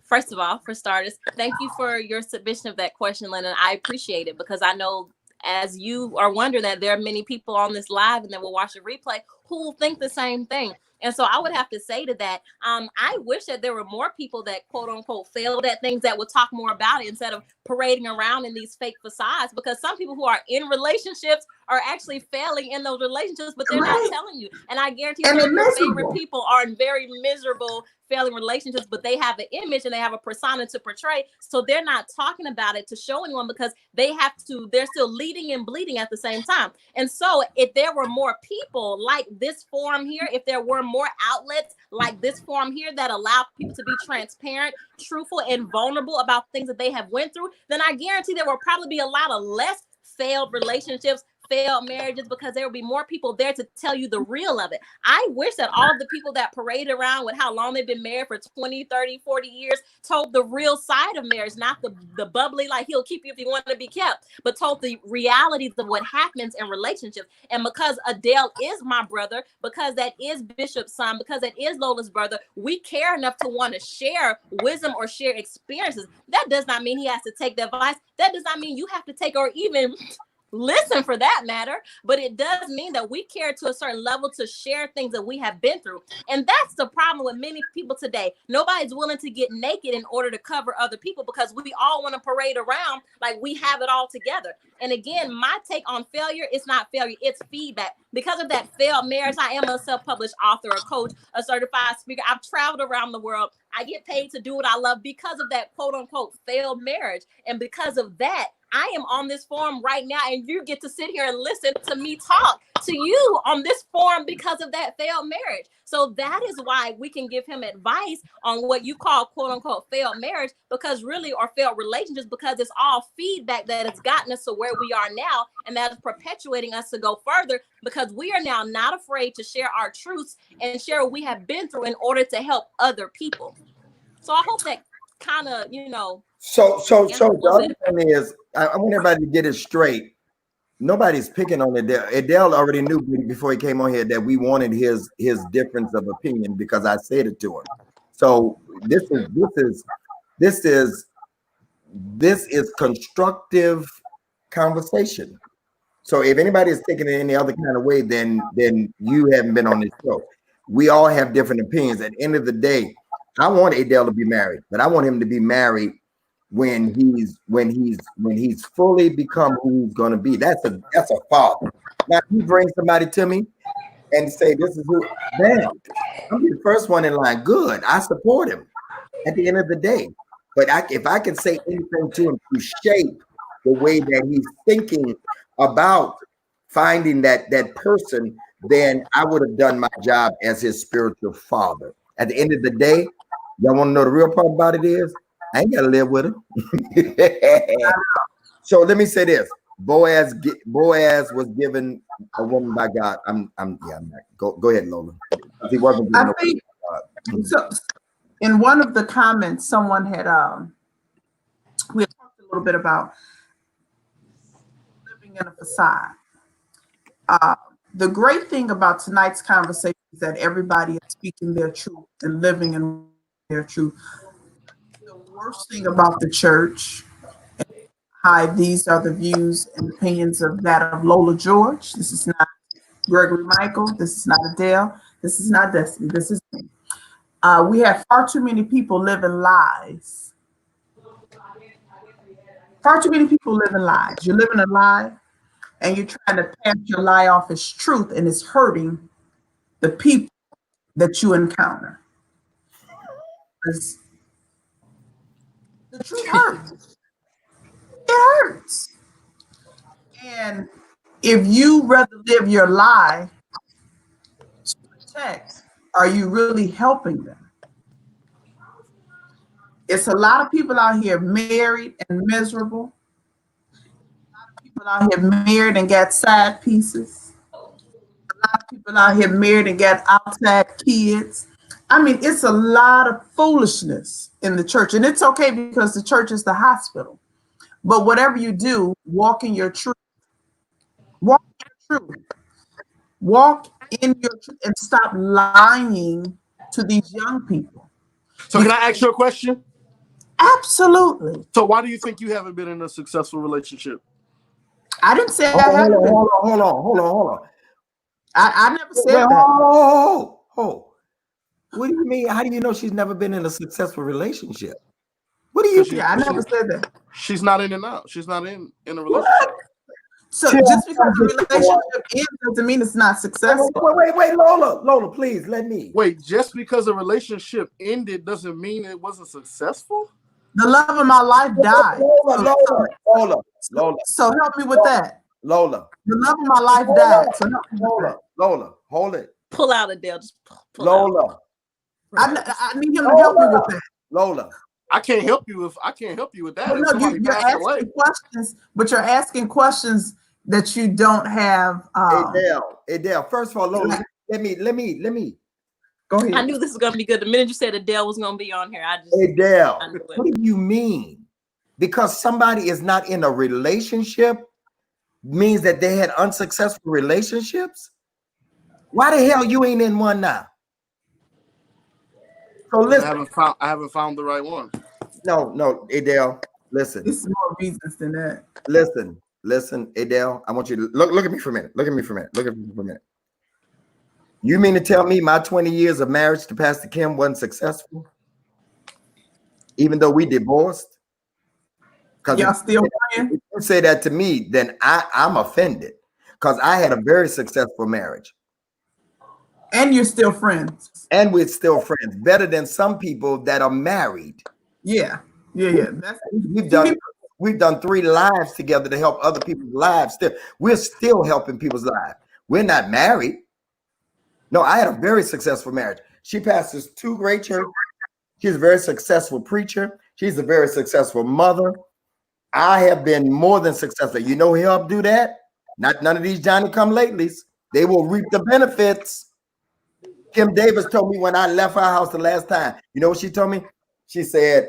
first of all, for starters, thank you for your submission of that question, Lennon. I appreciate it because I know as you are wondering that there are many people on this live and that will watch the replay who will think the same thing. And so I would have to say to that, I wish that there were more people that quote unquote failed at things that would talk more about it instead of parading around in these fake facades, because some people who are in relationships are actually failing in those relationships, but they're not telling you. And I guarantee some of your favorite people are in very miserable, failing relationships, but they have an image and they have a persona to portray. So they're not talking about it to show anyone because they're still leading and bleeding at the same time. And so if there were more people like this forum here, if there were more outlets like this forum here that allow people to be transparent, truthful, and vulnerable about things that they have went through, then I guarantee there will probably be a lot of less failed relationships, failed marriages, because there will be more people there to tell you the real of it. I wish that all of the people that parade around with how long they've been married for 20, 30, 40 years told the real side of marriage, not the bubbly, like he'll keep you if you want to be kept, but told the realities of what happens in relationships. And because Adele is my brother, because that is Bishop's son, because that is Lola's brother, we care enough to want to share wisdom or share experiences. That does not mean he has to take the advice. That does not mean you have to take or even listen for that matter, but it does mean that we care to a certain level to share things that we have been through. And that's the problem with many people today. Nobody's willing to get naked in order to cover other people because we all want to parade around like we have it all together. And again, my take on failure is not failure, it's feedback. Because of that failed marriage, I am a self-published author, a coach, a certified speaker. I've traveled around the world. I get paid to do what I love because of that quote unquote failed marriage. And because of that, I am on this forum right now, and you get to sit here and listen to me talk to you on this forum because of that failed marriage. So that is why we can give him advice on what you call quote unquote failed marriage, because really, or failed relationships, because it's all feedback that has gotten us to where we are now, and that is perpetuating us to go further, because we are now not afraid to share our truths and share what we have been through in order to help other people. So I hope that kind of, So the other thing is, I want everybody to get it straight. Nobody's picking on Adele. Adele already knew before he came on here that we wanted his difference of opinion because I said it to him. So this is constructive conversation. So if anybody is taking it any other kind of way, then you haven't been on this show. We all have different opinions. At the end of the day, I want Adele to be married, but I want him to be married when he's fully become who he's going to be. That's a father. Now you bring somebody to me and say this is who, man, I'm the first one in line. Good, I support him at the end of the day. But if I can say anything to him to shape the way that he's thinking about finding that person, then I would have done my job as his spiritual father. At the end of the day, y'all want to know the real part about it is I ain't gotta live with him. So let me say this: Boaz was given a woman by God. I'm not. Go ahead, Lola. He wasn't. I think so. In one of the comments, someone had we had talked a little bit about living in a facade. The great thing about tonight's conversation is that everybody is speaking their truth and living in their truth. The worst thing about the church, hi, these are the views and opinions of that of Lola George. This is not Gregory Michael. This is not Adele. This is not Destiny. This is me. We have far too many people living lies. Far too many people living lies. You're living a lie and you're trying to pass your lie off as truth, and it's hurting the people that you encounter. The truth hurts. It hurts. And if you rather live your lie to protect, are you really helping them? It's a lot of people out here married and miserable. A lot of people out here married and got side pieces. A lot of people out here married and got outside kids. I mean, it's a lot of foolishness in the church, and it's okay because the church is the hospital. But whatever you do, walk in your truth. Walk in your truth. Walk in your truth and stop lying to these young people. So can I ask you a question? Absolutely. So why do you think you haven't been in a successful relationship? I didn't say hold on. I never said that. Oh. What do you mean? How do you know she's never been in a successful relationship? What do you think? Yeah, I never said that. She's not in and out. She's not in a relationship. So just because the relationship ends doesn't mean it's not successful. Wait, Lola, please let me. Wait, just because a relationship ended doesn't mean it wasn't successful? The love of my life died. Lola. So help me with that. Lola. The love of my life died. So help me with that. Lola, hold it. Pull out Adele. Just pull Lola. out. I need him to help me with that. Lola. I can't help you with that. Well, no, you're asking questions, but you're asking questions that you don't have. Adele. First of all, Lola, let me. Go ahead. I knew this was gonna be good. The minute you said Adele was gonna be on here, Adele. What do you mean? Because somebody is not in a relationship means that they had unsuccessful relationships? Why the hell you ain't in one now? So listen. I haven't found the right one. No, Adele, listen. This is more reasons than that. Listen, Adele, I want you to look at me for a minute. You mean to tell me my 20 years of marriage to Pastor Kim wasn't successful? Even though we divorced? Y'all still praying? If you say that to me, then I'm offended. Because I had a very successful marriage. And you're still friends. And we're still friends. Better than some people that are married. Yeah. We've done 3 lives together to help other people's lives. We're still helping people's lives. We're not married. No, I had a very successful marriage. She pastors 2 great churches. She's a very successful preacher. She's a very successful mother. I have been more than successful. You know who helped do that? Not none of these Johnny come latelys. They will reap the benefits. Kim Davis told me when I left her house the last time. You know what she told me? She said,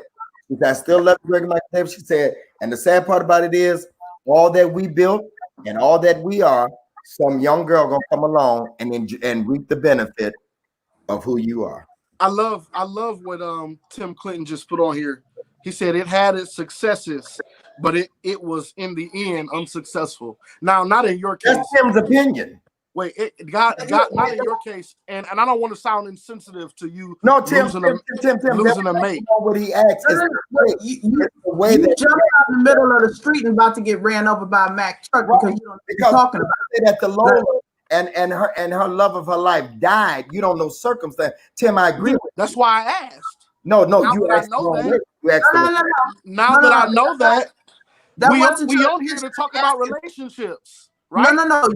I still love Greg Michael Davis. She said, and the sad part about it is all that we built and all that we are, some young girl gonna come along and reap the benefit of who you are. I love what Tim Clinton just put on here. He said it had its successes, but it was in the end unsuccessful. Now, not in your case. That's Tim's opinion. Wait, it got not in your case, and I don't want to sound insensitive to you. No, Tim, losing a mate. What he asked is You jumped out in the middle of the street and about to get ran over by a Mack truck because you don't know what you're talking about. That the Lola and her love of her life died. You don't know circumstance. Tim, I agree. That's why I asked. No, Now you that asked I know the wrong that. way. You asked the wrong way. Now that I know that, we wasn't on here to talk about relationships, right? No.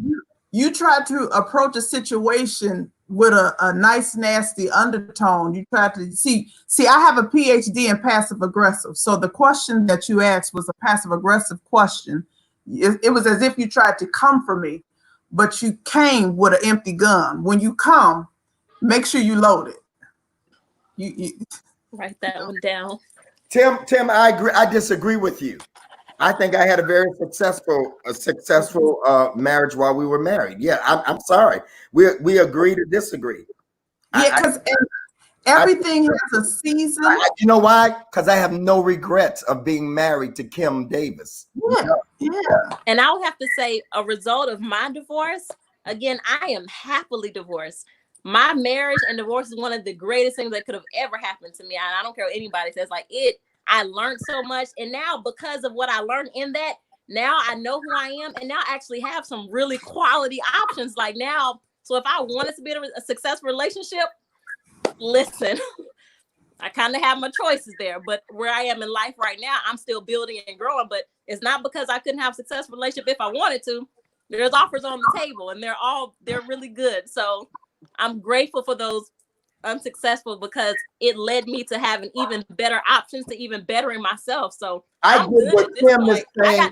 You try to approach a situation with a nice, nasty undertone. You try to see, I have a PhD in passive aggressive. So the question that you asked was a passive aggressive question. It was as if you tried to come for me, but you came with an empty gun. When you come, make sure you load it. You Write that one down. Tim, I agree. I disagree with you. I think I had a very successful marriage while we were married. Yeah, I'm sorry. We agree to disagree. Yeah, because everything has a season. You know why? Because I have no regrets of being married to Kim Davis. Yeah. And I would have to say, a result of my divorce, again, I am happily divorced. My marriage and divorce is one of the greatest things that could have ever happened to me. And I don't care what anybody says. I learned so much. And now, because of what I learned in that, now I know who I am. And now I actually have some really quality options. Like now, so if I wanted to be in a successful relationship, listen, I kind of have my choices there. But where I am in life right now, I'm still building and growing. But it's not because I couldn't have a successful relationship if I wanted to. There's offers on the table and they're really good. So I'm grateful for those unsuccessful because it led me to having even better options to even bettering myself. So I get what Tim is saying.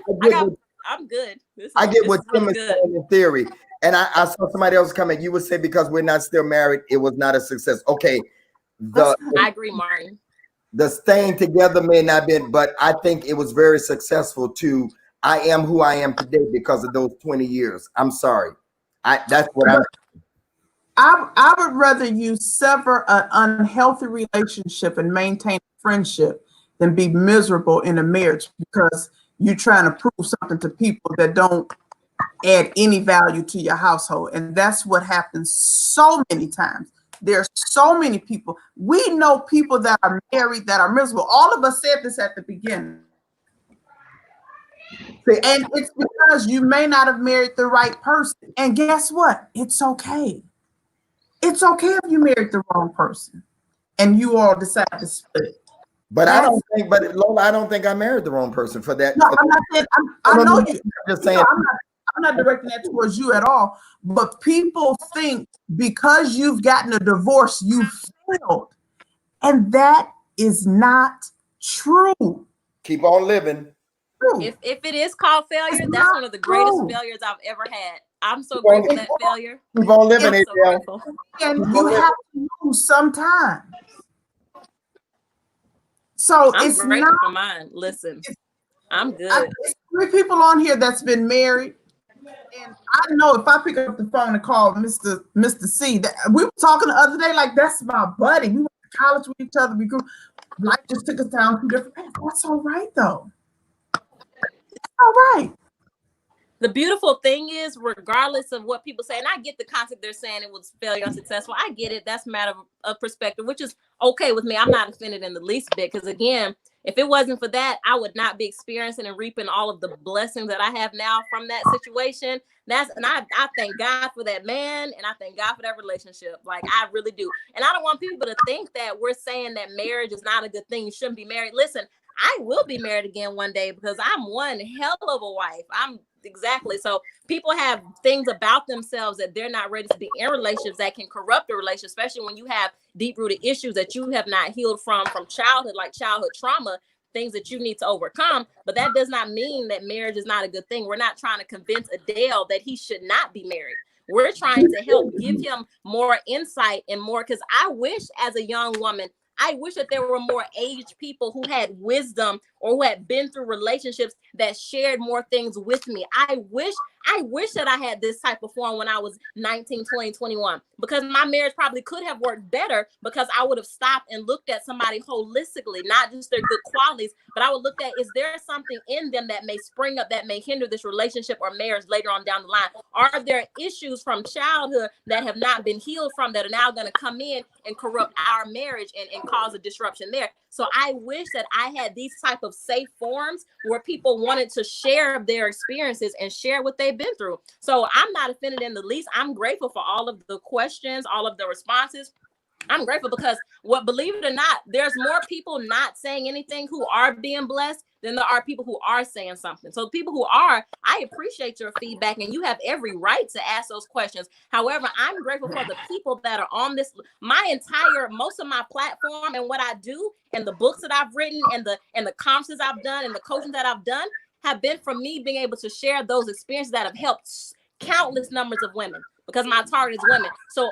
I'm good. I get what Tim is saying in theory. And I saw somebody else comment. You would say because we're not still married, it was not a success. Okay. I agree, Martin. The staying together may not be, but I think it was very successful too. I am who I am today because of those 20 years. I'm sorry. That's what I would rather you sever an unhealthy relationship and maintain a friendship than be miserable in a marriage because you're trying to prove something to people that don't add any value to your household. And that's what happens so many times. There's so many people. We know people that are married that are miserable. All of us said this at the beginning. And it's because you may not have married the right person. And guess what? It's okay. It's okay if you married the wrong person and you all decide to split. But Lola, I don't think I married the wrong person for that. No, I'm not saying, I know you. I'm just saying. I'm not directing that towards you at all. But people think because you've gotten a divorce, you failed. And that is not true. Keep on living. If it is called failure, that's one of the greatest failures I've ever had. I'm so grateful for that failure. Keep on living, so and you have to lose sometimes. So I'm it's grateful not for mine. Listen, I'm good. There's 3 people on here that's been married. And I know if I pick up the phone and call Mr. C, that we were talking the other day, like that's my buddy. We went to college with each other. We grew. Life just took us down 2 different paths. That's all right, though. It's all right. The beautiful thing is, regardless of what people say, and I get the concept they're saying it was failure, unsuccessful. I get it. That's a matter of perspective, which is okay with me. I'm not offended in the least bit because, again, if it wasn't for that, I would not be experiencing and reaping all of the blessings that I have now from that situation. I thank God for that man, and I thank God for that relationship. Like, I really do. And I don't want people to think that we're saying that marriage is not a good thing. You shouldn't be married. Listen, I will be married again one day because I'm one hell of a wife. I'm exactly. So people have things about themselves that they're not ready to be in relationships that can corrupt a relationship, especially when you have deep-rooted issues that you have not healed from childhood, like childhood trauma, things that you need to overcome. But that does not mean that marriage is not a good thing. We're not trying to convince Adele that he should not be married. We're trying to help give him more insight and more, because I wish as a young woman, I wish that there were more aged people who had wisdom or who had been through relationships that shared more things with me. I wish that I had this type of form when I was 19, 20, 21, because my marriage probably could have worked better, because I would have stopped and looked at somebody holistically, not just their good qualities, but I would look at, is there something in them that may spring up that may hinder this relationship or marriage later on down the line? Are there issues from childhood that have not been healed from that are now going to come in and corrupt our marriage and cause a disruption there? So I wish that I had these type of safe forums where people wanted to share their experiences and share what they've been through. So I'm not offended in the least. I'm grateful for all of the questions, all of the responses. I'm grateful because believe it or not, there's more people not saying anything who are being blessed than there are people who are saying something. So the people who are, I appreciate your feedback, and you have every right to ask those questions. However, I'm grateful for the people that are on this, most of my platform and what I do and the books that I've written and the conferences I've done and the coaching that I've done have been from me being able to share those experiences that have helped countless numbers of women, because my target is women. So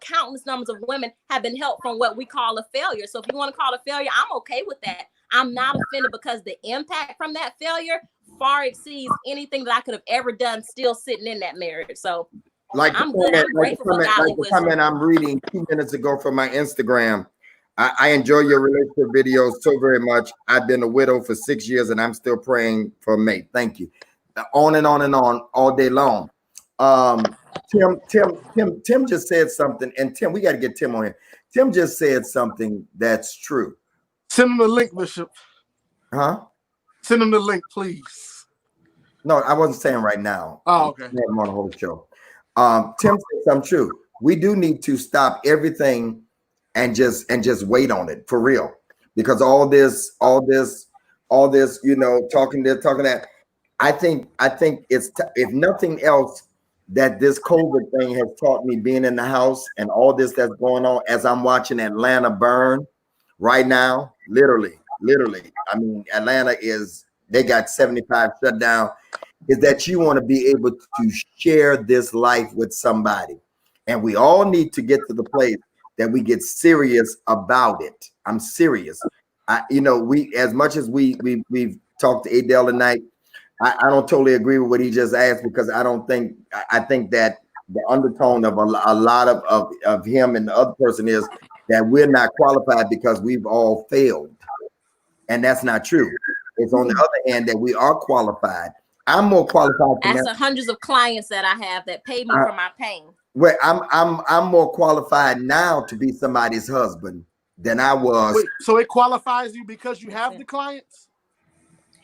countless numbers of women have been helped from what we call a failure. So if you want to call it a failure, I'm okay with that. I'm not offended, because the impact from that failure far exceeds anything that I could have ever done still sitting in that marriage. So Like I'm good. I'm grateful for godly wisdom. comment I'm reading 2 minutes ago from my Instagram. I enjoy your relationship videos so very much. I've been a widow for 6 years and I'm still praying for a mate. Thank you. On and on and on all day long. Tim just said something, and Tim, we got to get Tim on here. Tim just said something that's true. Send him the link, Bishop. Huh? Send him the link, please. No, I wasn't saying right now. Oh, okay. I'm on the whole show. Tim said something true. We do need to stop everything and just wait on it for real, because all this, you know, talking that. I think it's if nothing else, that this COVID thing has taught me, being in the house and all this that's going on as I'm watching Atlanta burn right now. Literally. I mean, Atlanta they got 75 shut down. Is that you want to be able to share this life with somebody. And we all need to get to the place that we get serious about it. I'm serious. We, as much as we've talked to Adele tonight, I don't totally agree with what he just asked, because I think that the undertone of a lot of him and the other person is that we're not qualified because we've all failed. And that's not true. It's on the other hand that we are qualified. I'm more qualified. That's the hundreds of clients that I have that pay me for my pain. Well, I'm more qualified now to be somebody's husband than I was. Wait, so it qualifies you because you have the clients?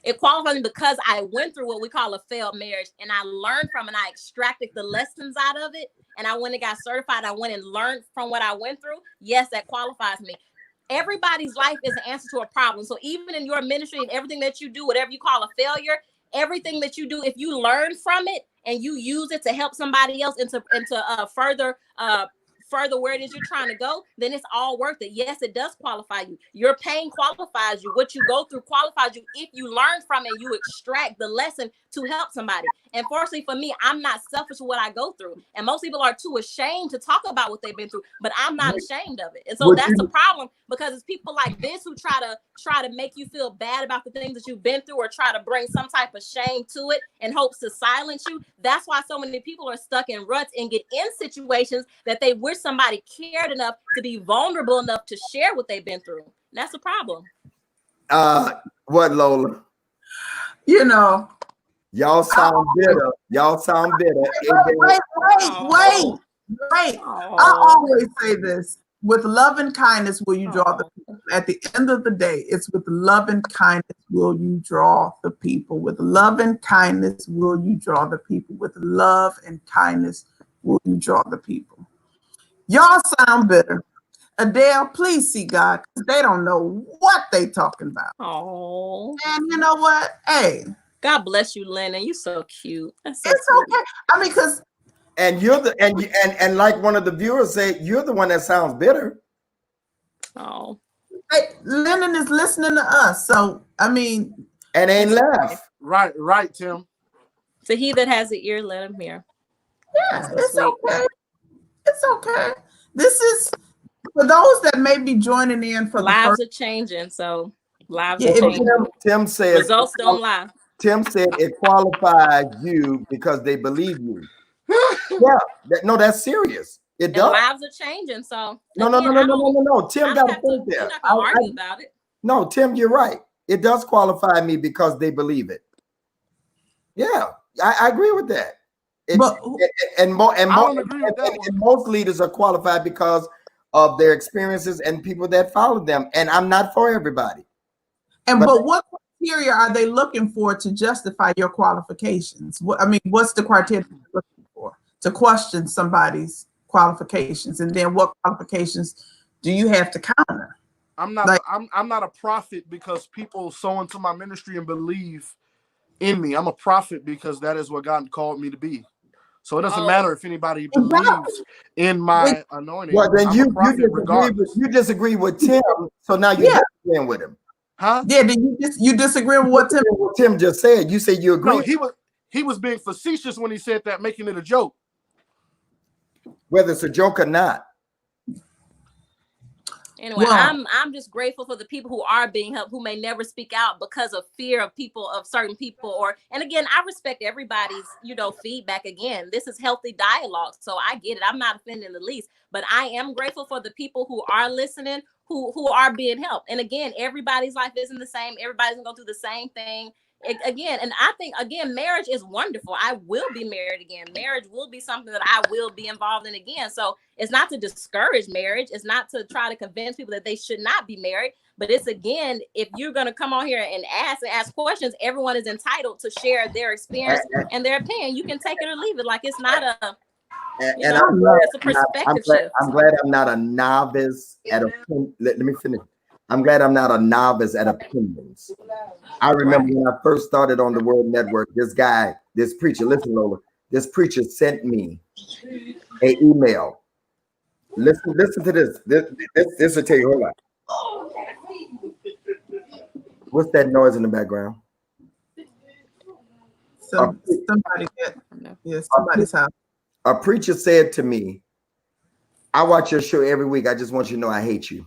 It qualifies me because I went through what we call a failed marriage, and I learned from, and I extracted the lessons out of it. And I went and got certified. I went and learned from what I went through. Yes, that qualifies me. Everybody's life is an answer to a problem. So even in your ministry and everything that you do, whatever you call a failure, everything that you do, if you learn from it and you use it to help somebody else into further where it is you're trying to go, then it's all worth it. Yes, it does qualify you. Your pain qualifies you. What you go through qualifies you if you learn from it, you extract the lesson to help somebody. And fortunately for me, I'm not selfish with what I go through. And most people are too ashamed to talk about what they've been through, but I'm not ashamed of it. And so that's the problem, because it's people like this who try to make you feel bad about the things that you've been through, or try to bring some type of shame to it in hopes to silence you. That's why so many people are stuck in ruts and get in situations that they wish somebody cared enough to be vulnerable enough to share what they've been through. That's a problem. What, Lola? You know, y'all sound bitter. Wait. I always say this: with love and kindness will you draw the people. At the end of the day, it's with love and kindness will you draw the people. With love and kindness will you draw the people. With love and kindness will you draw the people. Y'all sound bitter. Adele, please see God, because they don't know what they talking about. Oh. And you know what? Hey, God bless you, Lennon. You're so cute. That's so It's sweet. okay. I mean, because And you're the and like one of the viewers said, you're the one that sounds bitter. Oh, Lennon is listening to us. So I mean, And ain't left. Right, Tim. so he that has an ear, let him hear. yeah, That's so it's sweet. okay. It's okay. This is for those that may be joining in for the Lives first. are changing, so lives Yeah, are changing. Tim says Results don't lie. Tim said it qualifies you because they believe you. Yeah, no, that's serious. It And does. lives are changing. So No. again, Tim I got don't a have to, point we're there. not gonna argue about it. No, Tim, you're right. It does qualify me because they believe it. Yeah, I agree with that. But And I don't agree with that one. most leaders are qualified because of their experiences and people that follow them. And I'm not for everybody. but what criteria are they looking for to justify your qualifications? What I mean, what's the criteria they're looking for to question somebody's qualifications, and then what qualifications do you have to counter? I'm not a prophet because people sow into my ministry and believe in me. I'm a prophet because that is what God called me to be. So it doesn't matter if anybody believes in my anointing. Well, then I'm a prophet regardless. you disagree with Tim, so now you're disagreeing with him. Huh? Yeah, you disagree with what Tim just said. You said you agree. No, he was being facetious when he said that, making it a joke. Whether it's a joke or not. Anyway, I'm just grateful for the people who are being helped, who may never speak out because of fear of certain people, and again, I respect everybody's, feedback. Again, this is healthy dialogue, so I get it. I'm not offended in the least, but I am grateful for the people who are listening, who are being helped. And again, everybody's life isn't the same. Everybody's gonna go through the same thing. Again, and I think marriage is wonderful. I will be married again. Marriage will be something that I will be involved in again. So it's not to discourage marriage. It's not to try to convince people that they should not be married. But it's, again, if you're going to come on here and ask questions, everyone is entitled to share their experience and their opinion. You can take it or leave it. Like, it's not a, it's a perspective shift. I'm glad I'm not a novice at let me finish. I'm glad I'm not a novice at opinions. I remember when I first started on the World Network, this preacher, listen, Lola, this preacher sent me an email. Listen to this. This will tell you a whole lot. What's that noise in the background? Somebody's house. A preacher said to me, I watch your show every week. I just want you to know I hate you.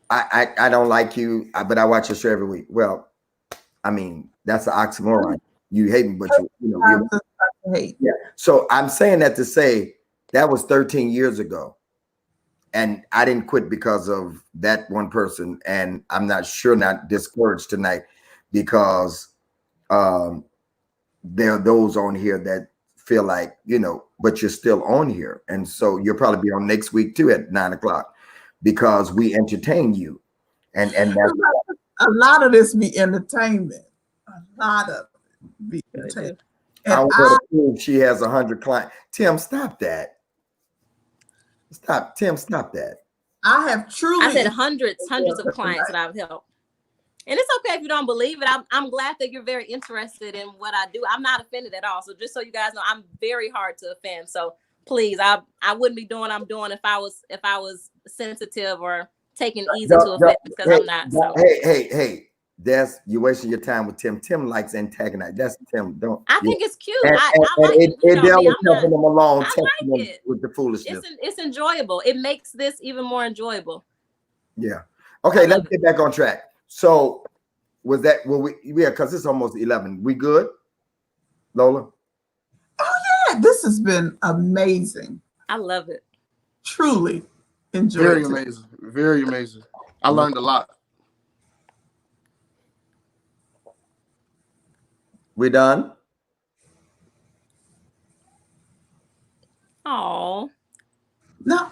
I don't like you, but I watch your show every week. Well, I mean, that's an oxymoron. You hate me, but you hate. Yeah. So I'm saying that to say that was 13 years ago. And I didn't quit because of that one person. And I'm not discouraged tonight because there are those on here that feel like, but you're still on here. And so you'll probably be on next week too at 9:00. Because we entertain you, and that's a lot of this be entertainment. A lot of it be entertainment. And she has 100 clients. Tim, stop that. Tim, stop that. I have truly. I said hundreds of clients that I've helped, and it's okay if you don't believe it. I'm glad that you're very interested in what I do. I'm not offended at all. So just so you guys know, I'm very hard to offend. So please, I wouldn't be doing what I'm doing if I was sensitive or taking easy to offense, because I'm not. So. Hey, you're wasting your time with Tim. Tim likes antagonize. That's Tim. Don't. I think it's cute. And, I like it. Helping them along. I like it with the foolishness. It's enjoyable. It makes this even more enjoyable. Yeah. Okay, let's get back on track. So was that? Well, because it's almost 11. We good, Lola? Oh yeah, this has been amazing. I love it. Truly enjoyed Very it. amazing. Very amazing. I learned a lot. We done? Oh.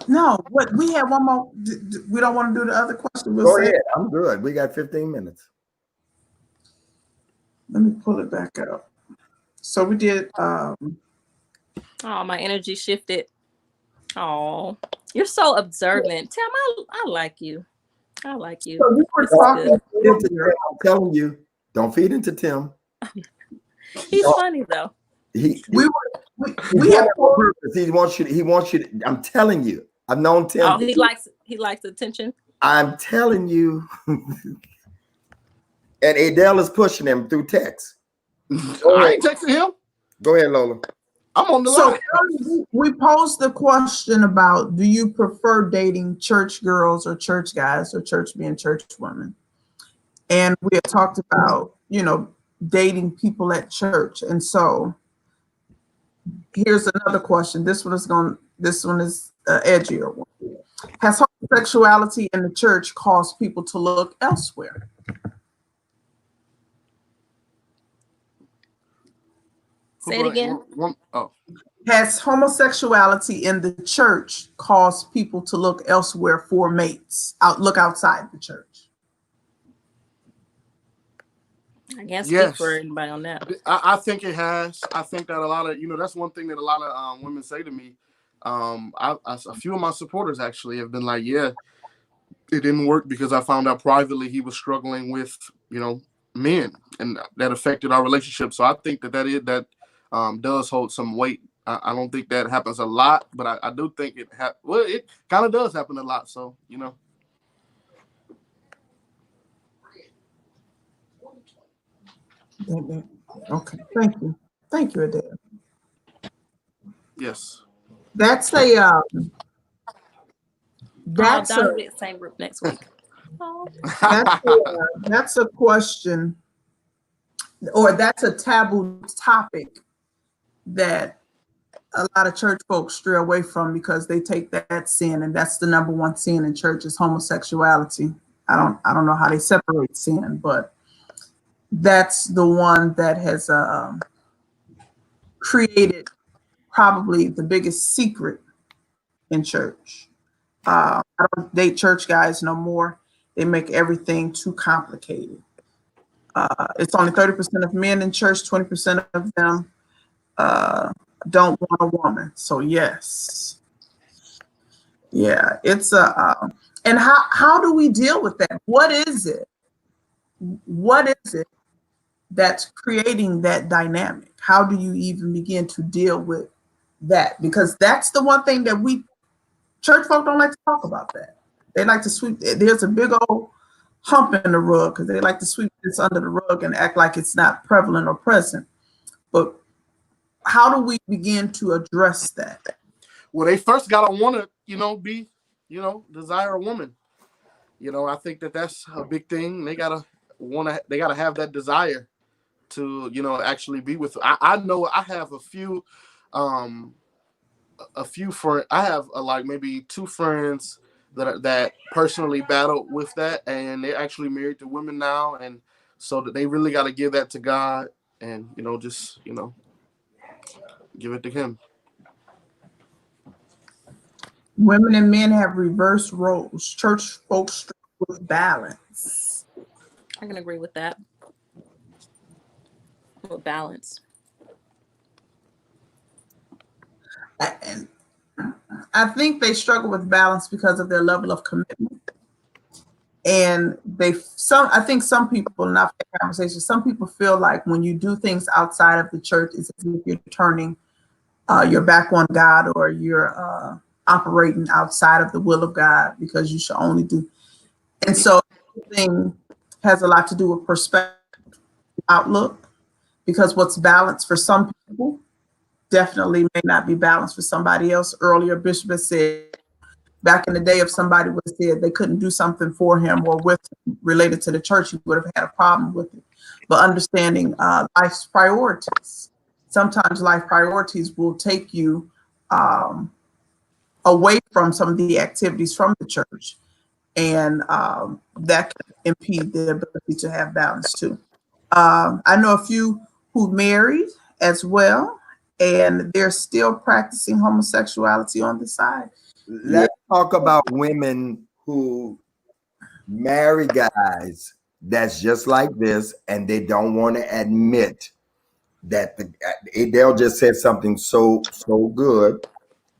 No. What we have one more. We don't want to do the other question. Go ahead. I'm good. We got 15 minutes. Let me pull it back out. So we did. Oh, my energy shifted. Oh, you're so observant, Tim. I like you. I like you. So we were talking. I'm telling you, Don't feed into Tim. He's funny though. He We have he wants you. He wants you. I'm telling you. I've known Tim. Oh, he likes attention. I'm telling you. And Adele is pushing him through text. I ain't texting him. Go ahead, Lola. I'm on the So line. we posed the question about, do you prefer dating church girls or church guys, or church men, church women? And we had talked about, dating people at church. And so here's another question. This one is edgier one. Has homosexuality in the church caused people to look elsewhere? Say it again. Has homosexuality in the church caused people to look elsewhere for mates? Look outside the church. I can't Yes. speak for anybody on that. I think it has. I think that a lot of, that's one thing that a lot of women say to me. A few of my supporters actually have been like, yeah, it didn't work because I found out privately he was struggling with, men, and that affected our relationship. So I think that does hold some weight. I don't think that happens a lot, but I do think it kind of does happen a lot. So, Okay, thank you, Adele. yes. That's Donna will be at the same group next week. Oh. that's a question, or that's a taboo topic that a lot of church folks stray away from, because they take that sin, and that's the number one sin in church is homosexuality. I don't know how they separate sin, but that's the one that has created probably the biggest secret in church. I don't date church guys no more. They make everything too complicated. It's only 30% of men in church, 20% of them don't want a woman. So yes, yeah, it's and how do we deal with that? What is it that's creating that dynamic? How do you even begin to deal with that? Because that's the one thing that church folk don't like to talk about. That they like to sweep. There's a big old hump in the rug because they like to sweep this under the rug and act like it's not prevalent or present. But how do we begin to address that? Well, they first gotta want to, be, desire a woman. I think that's a big thing. They gotta have that desire to, actually be with. I know I have a few friends. I have like maybe 2 friends that personally battled with that, and they're actually married to women now, and so that they really got to give that to God, and just give it to Him. Women and men have reversed roles. Church folks struggle with balance. I can agree with that. With balance. And I think they struggle with balance because of their level of commitment. And I think some people, not for conversation, some people feel like when you do things outside of the church, it's as if you're turning your back on God, or you're operating outside of the will of God, because you should only do. And so everything has a lot to do with perspective, outlook, because what's balanced for some people definitely may not be balanced for somebody else. Earlier, Bishop has said, back in the day, if somebody would have said they couldn't do something for him or with him related to the church, he would have had a problem with it. But understanding life's priorities. Sometimes life priorities will take you away from some of the activities from the church. And that can impede the ability to have balance too. I know a few who married as well, and they're still practicing homosexuality on the side. Let's talk about women who marry guys that's just like this, and they don't want to admit that they'll just say something so good,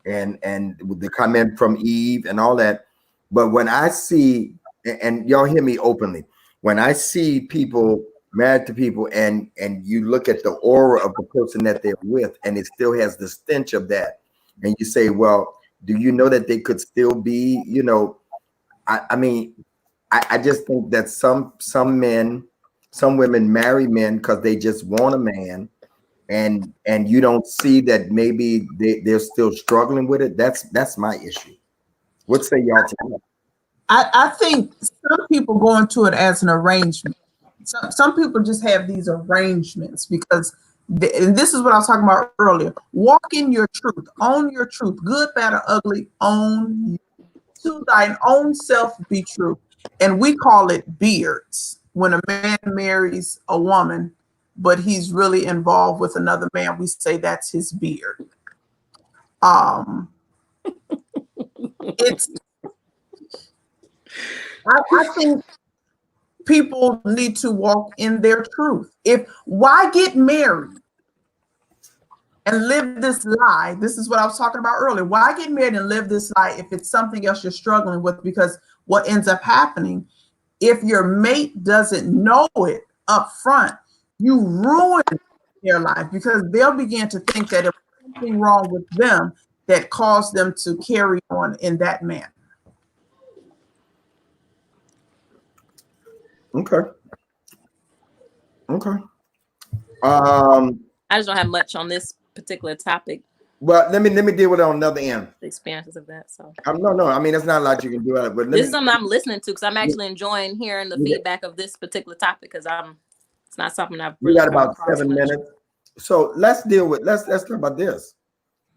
and with the comment from Eve and all that. But when I see, and y'all hear me openly, when I see people married to people, and you look at the aura of the person that they're with, and it still has the stench of that, and you say, well, do you know that they could still be, you know, I mean, I just think that some men, some women marry men because they just want a man, and you don't see that maybe they're still struggling with it. That's my issue. What say y'all to that? I think some people go into it as an arrangement. Some people just have these arrangements because, and this is what I was talking about earlier. Walk in your truth, own your truth, good, bad, or ugly. Own to thine own self be true, and we call it beards. When a man marries a woman, but he's really involved with another man, we say that's his beard. It's I think people need to walk in their truth. If why get married and live this lie? This is what I was talking about earlier. Why get married and live this lie if it's something else you're struggling with? Because what ends up happening, if your mate doesn't know it up front, you ruin their life because they'll begin to think that if something wrong with them that caused them to carry on in that manner. Okay. Okay. I just don't have much on this particular topic. Well, let me deal with it on another end. The experiences of that. So No. I mean, there's not a lot you can do. But this is something I'm listening to because I'm actually enjoying hearing the feedback of this particular topic because it's not something I've really. We got about 7 minutes, so let's talk about this.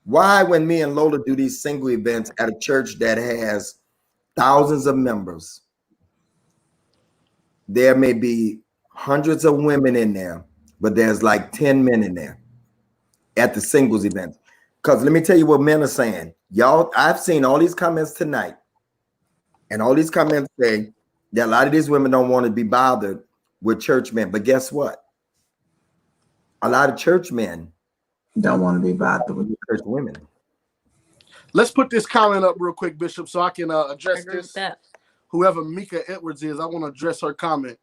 Why, when me and Lola do these single events at a church that has thousands of members, there may be hundreds of women in there, but there's like 10 men in there at the singles events. Because let me tell you what men are saying. Y'all, I've seen all these comments tonight, and all these comments say that a lot of these women don't want to be bothered with church men. But guess what? A lot of church men don't want to be bothered with church women. Let's put this comment up real quick, Bishop, so I can address this. Whoever Mika Edwards is, I want to address her comment.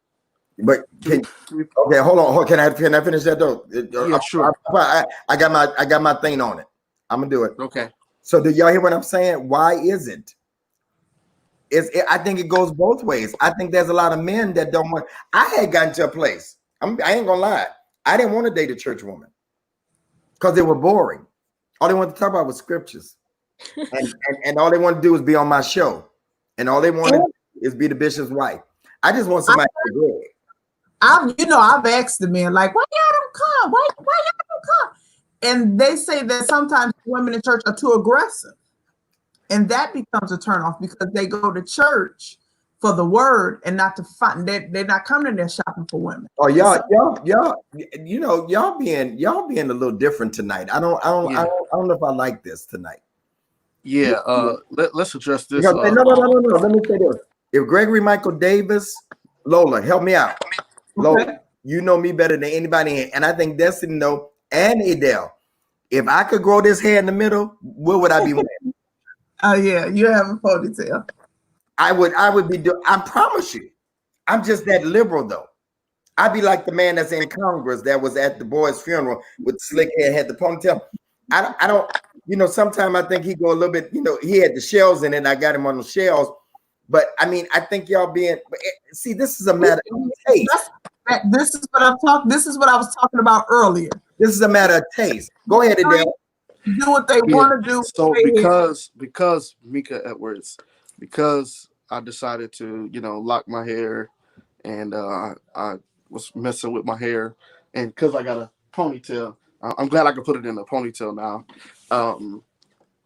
But okay, hold on. Can I finish that though? Yeah, sure. I got my thing on it. I'm gonna do it. Okay. So do y'all hear what I'm saying? Why is it? I think it goes both ways. I think there's a lot of men that don't want. I had gotten to a place. I ain't gonna lie. I didn't want to date a church woman because they were boring. All they wanted to talk about was scriptures, and all they wanted to do was be on my show, and all they wanted is be the bishop's wife. I just want somebody to do it. I've asked the men, like, why y'all don't come? Why y'all don't come? And they say that sometimes women in church are too aggressive. And that becomes a turnoff because they go to church for the word and not to find that they're not coming there shopping for women. Oh, y'all, y'all being a little different tonight. I don't know if I like this tonight. Yeah, let's address this. No. Let me say this. If Gregory Michael Davis, Lola, help me out. Lola, you know me better than anybody, and I think Destiny know, and Adele. If I could grow this hair in the middle, what would I be wearing? Oh yeah, you have a ponytail. I would be doing. I promise you, I'm just that liberal though. I'd be like the man that's in Congress that was at the boy's funeral with slick hair, had the ponytail. I don't. Sometimes I think he go a little bit. He had the shells in it. And I got him on the shells. But I mean, I think y'all being. See, this is a matter of taste. This is what I'm talking. This is what I was talking about earlier. This is a matter of taste. Go ahead, Adele. Do what they want to do. So because Mika Edwards, because I decided to lock my hair, and I was messing with my hair, and because I got a ponytail, I'm glad I can put it in a ponytail now.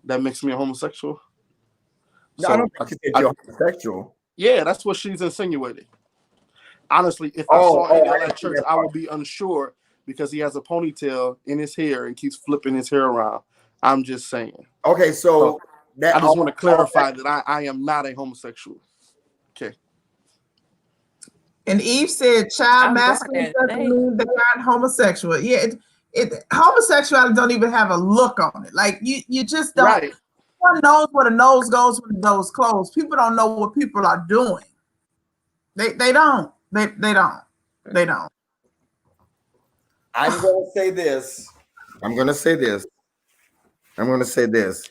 That makes me a homosexual. No, I don't think you're homosexual. Yeah, that's what she's insinuating. Honestly, if I saw any of that church, I would be unsure because he has a ponytail in his hair and keeps flipping his hair around. I'm just saying. Okay, so I just want to clarify that I am not a homosexual. Okay. And Eve said, "Child masculine doesn't mean they're not homosexual." Yeah, homosexuality don't even have a look on it. Like you just don't. Right. One knows where the nose goes when the nose closed. People don't know what people are doing. They don't. They don't. I'm going to say this. I'm going to say this. I'm going to say this.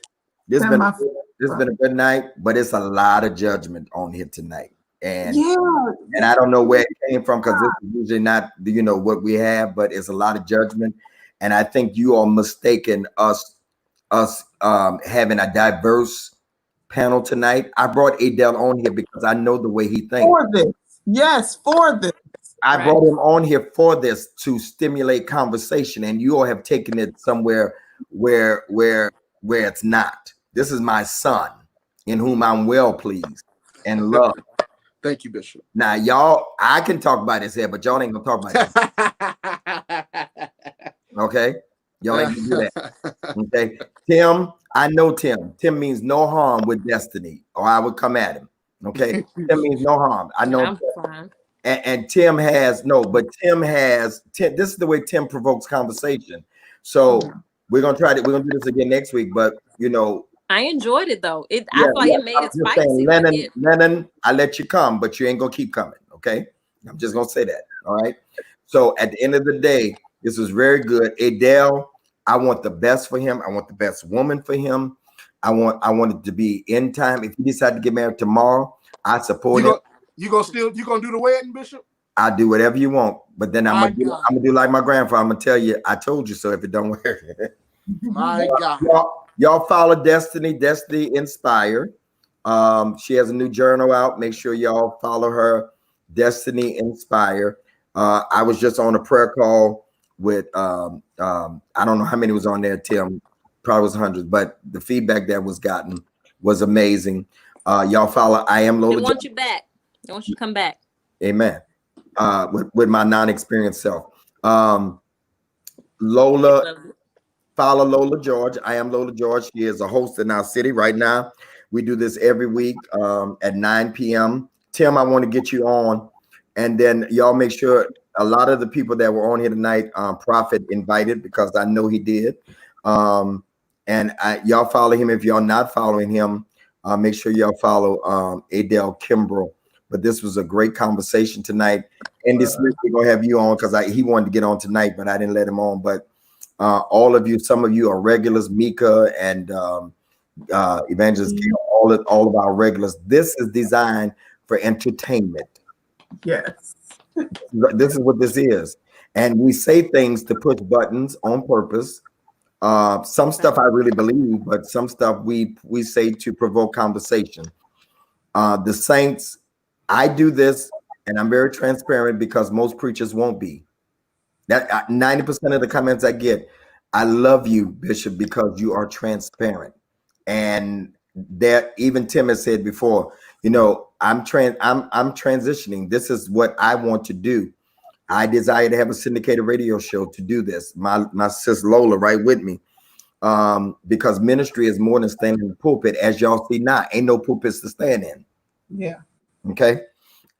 This has Tell been my this has been a good night, but it's a lot of judgment on here tonight, and yeah. I don't know where it came from because this is usually not what we have, but it's a lot of judgment, and I think you are mistaken us having a diverse panel tonight. I brought Adele on here because I know the way he thinks. For this. Yes, for this. I Right. brought him on here for this to stimulate conversation, and you all have taken it somewhere where it's not. This is my son, in whom I'm well pleased and love. Thank you, Bishop. Now, y'all, I can talk about his head, but y'all ain't gonna talk about his. Okay, y'all ain't gonna do that. Okay, Tim, I know Tim. Tim means no harm with Destiny, or I would come at him. Okay, Tim means no harm. I know. I'm fine. And Tim has Tim. This is the way Tim provokes conversation. So we're gonna do this again next week. But I enjoyed it though. I yeah, feel like it made I'm it just spicy. saying, Like Lennon, I let you come, but you ain't gonna keep coming. Okay, I'm just gonna say that. All right. So at the end of the day, this was very good. Adele, I want the best for him. I want the best woman for him. I want it to be in time. If he decide to get married tomorrow, I support him. You gonna do the wedding, Bishop? I'll do whatever you want, but then I'm My gonna God. do like my grandfather. I'm gonna tell you, I told you so if it don't work. My God. Y'all follow Destiny Inspire. She has a new journal out. Make sure y'all follow her, Destiny Inspire. I was just on a prayer call with I don't know how many was on there, Tim. Probably was hundreds, but the feedback that was gotten was amazing. Y'all follow I Am Lola. they want you back. They want you to come back. Amen. With my non-experienced self. Lola, follow Lola George. I Am Lola George. She is a host in our city right now. We do this every week at 9 p.m. Tim, I want to get you on. And then y'all make sure a lot of the people that were on here tonight, Prophet invited because I know he did. Y'all follow him. If y'all not following him, make sure y'all follow Adele Kimbrell. But this was a great conversation tonight. And this week we're gonna have you on because he wanted to get on tonight, but I didn't let him on. But all of you, some of you are regulars, Mika and Evangelist Gail, all of our regulars. This is designed for entertainment. Yes. This is what this is. And we say things to push buttons on purpose. Some stuff I really believe, but some stuff we say to provoke conversation. The saints, I do this, and I'm very transparent because most preachers won't be. That 90% of the comments I get, I love you, Bishop, because you are transparent. And that even Tim has said before, I'm transitioning. This is what I want to do. I desire to have a syndicated radio show to do this. My sis Lola right with me. Because ministry is more than standing in the pulpit, as y'all see now. Ain't no pulpits to stand in. Yeah. Okay.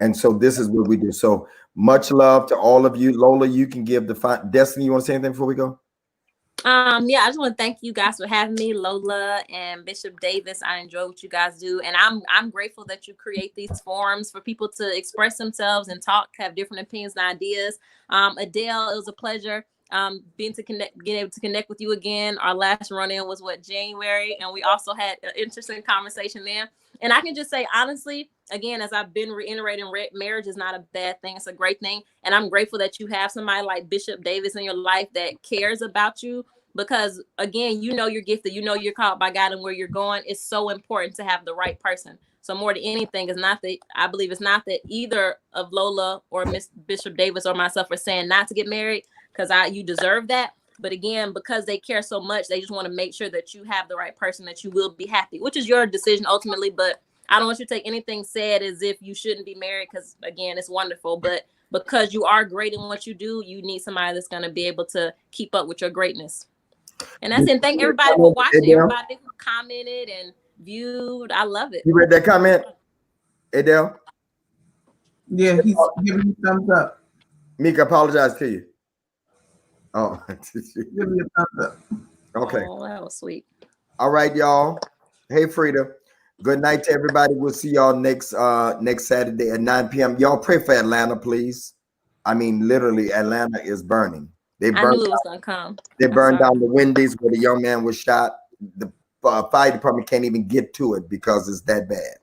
And so this is what we do. So much love to all of you. Lola, you can give the Destiny. You want to say anything before we go? Yeah, I just want to thank you guys for having me, Lola and Bishop Davis. I enjoy what you guys do, and I'm grateful that you create these forums for people to express themselves and talk, have different opinions and ideas. Adele, it was a pleasure being able to connect with you again. Our last run-in was January, and we also had an interesting conversation there. And I can just say honestly, again, as I've been reiterating, marriage is not a bad thing. It's a great thing. And I'm grateful that you have somebody like Bishop Davis in your life that cares about you. Because again, you're gifted, you're called by God and where you're going. It's so important to have the right person. So more than anything, I believe it's not that either of Lola or Miss Bishop Davis or myself are saying not to get married, because you deserve that. But again, because they care so much, they just want to make sure that you have the right person, that you will be happy, which is your decision ultimately. But I don't want you to take anything said as if you shouldn't be married, because again, it's wonderful. But because you are great in what you do, you need somebody that's going to be able to keep up with your greatness. And that's it. Thank everybody for watching, everybody who commented and viewed. I love it. You read that comment, Adele? Yeah, he's giving you thumbs up. Mika, apologize to you. Oh, Give me a thumbs up. Okay. Oh, that was sweet. All right, y'all. Hey, Frida. Good night to everybody. We'll see y'all next Saturday at 9 p.m. Y'all pray for Atlanta, please. I mean, literally, Atlanta is burning. They I burned knew it was gonna come. they I burned saw down it. the Wendy's where the young man was shot. The fire department can't even get to it because it's that bad.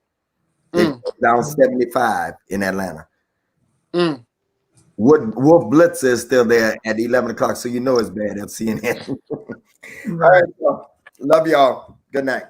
They down 75 in Atlanta. Wolf Blitz is still there at 11 o'clock, so you know it's bad at CNN. All Right. right, well, love y'all. Good night.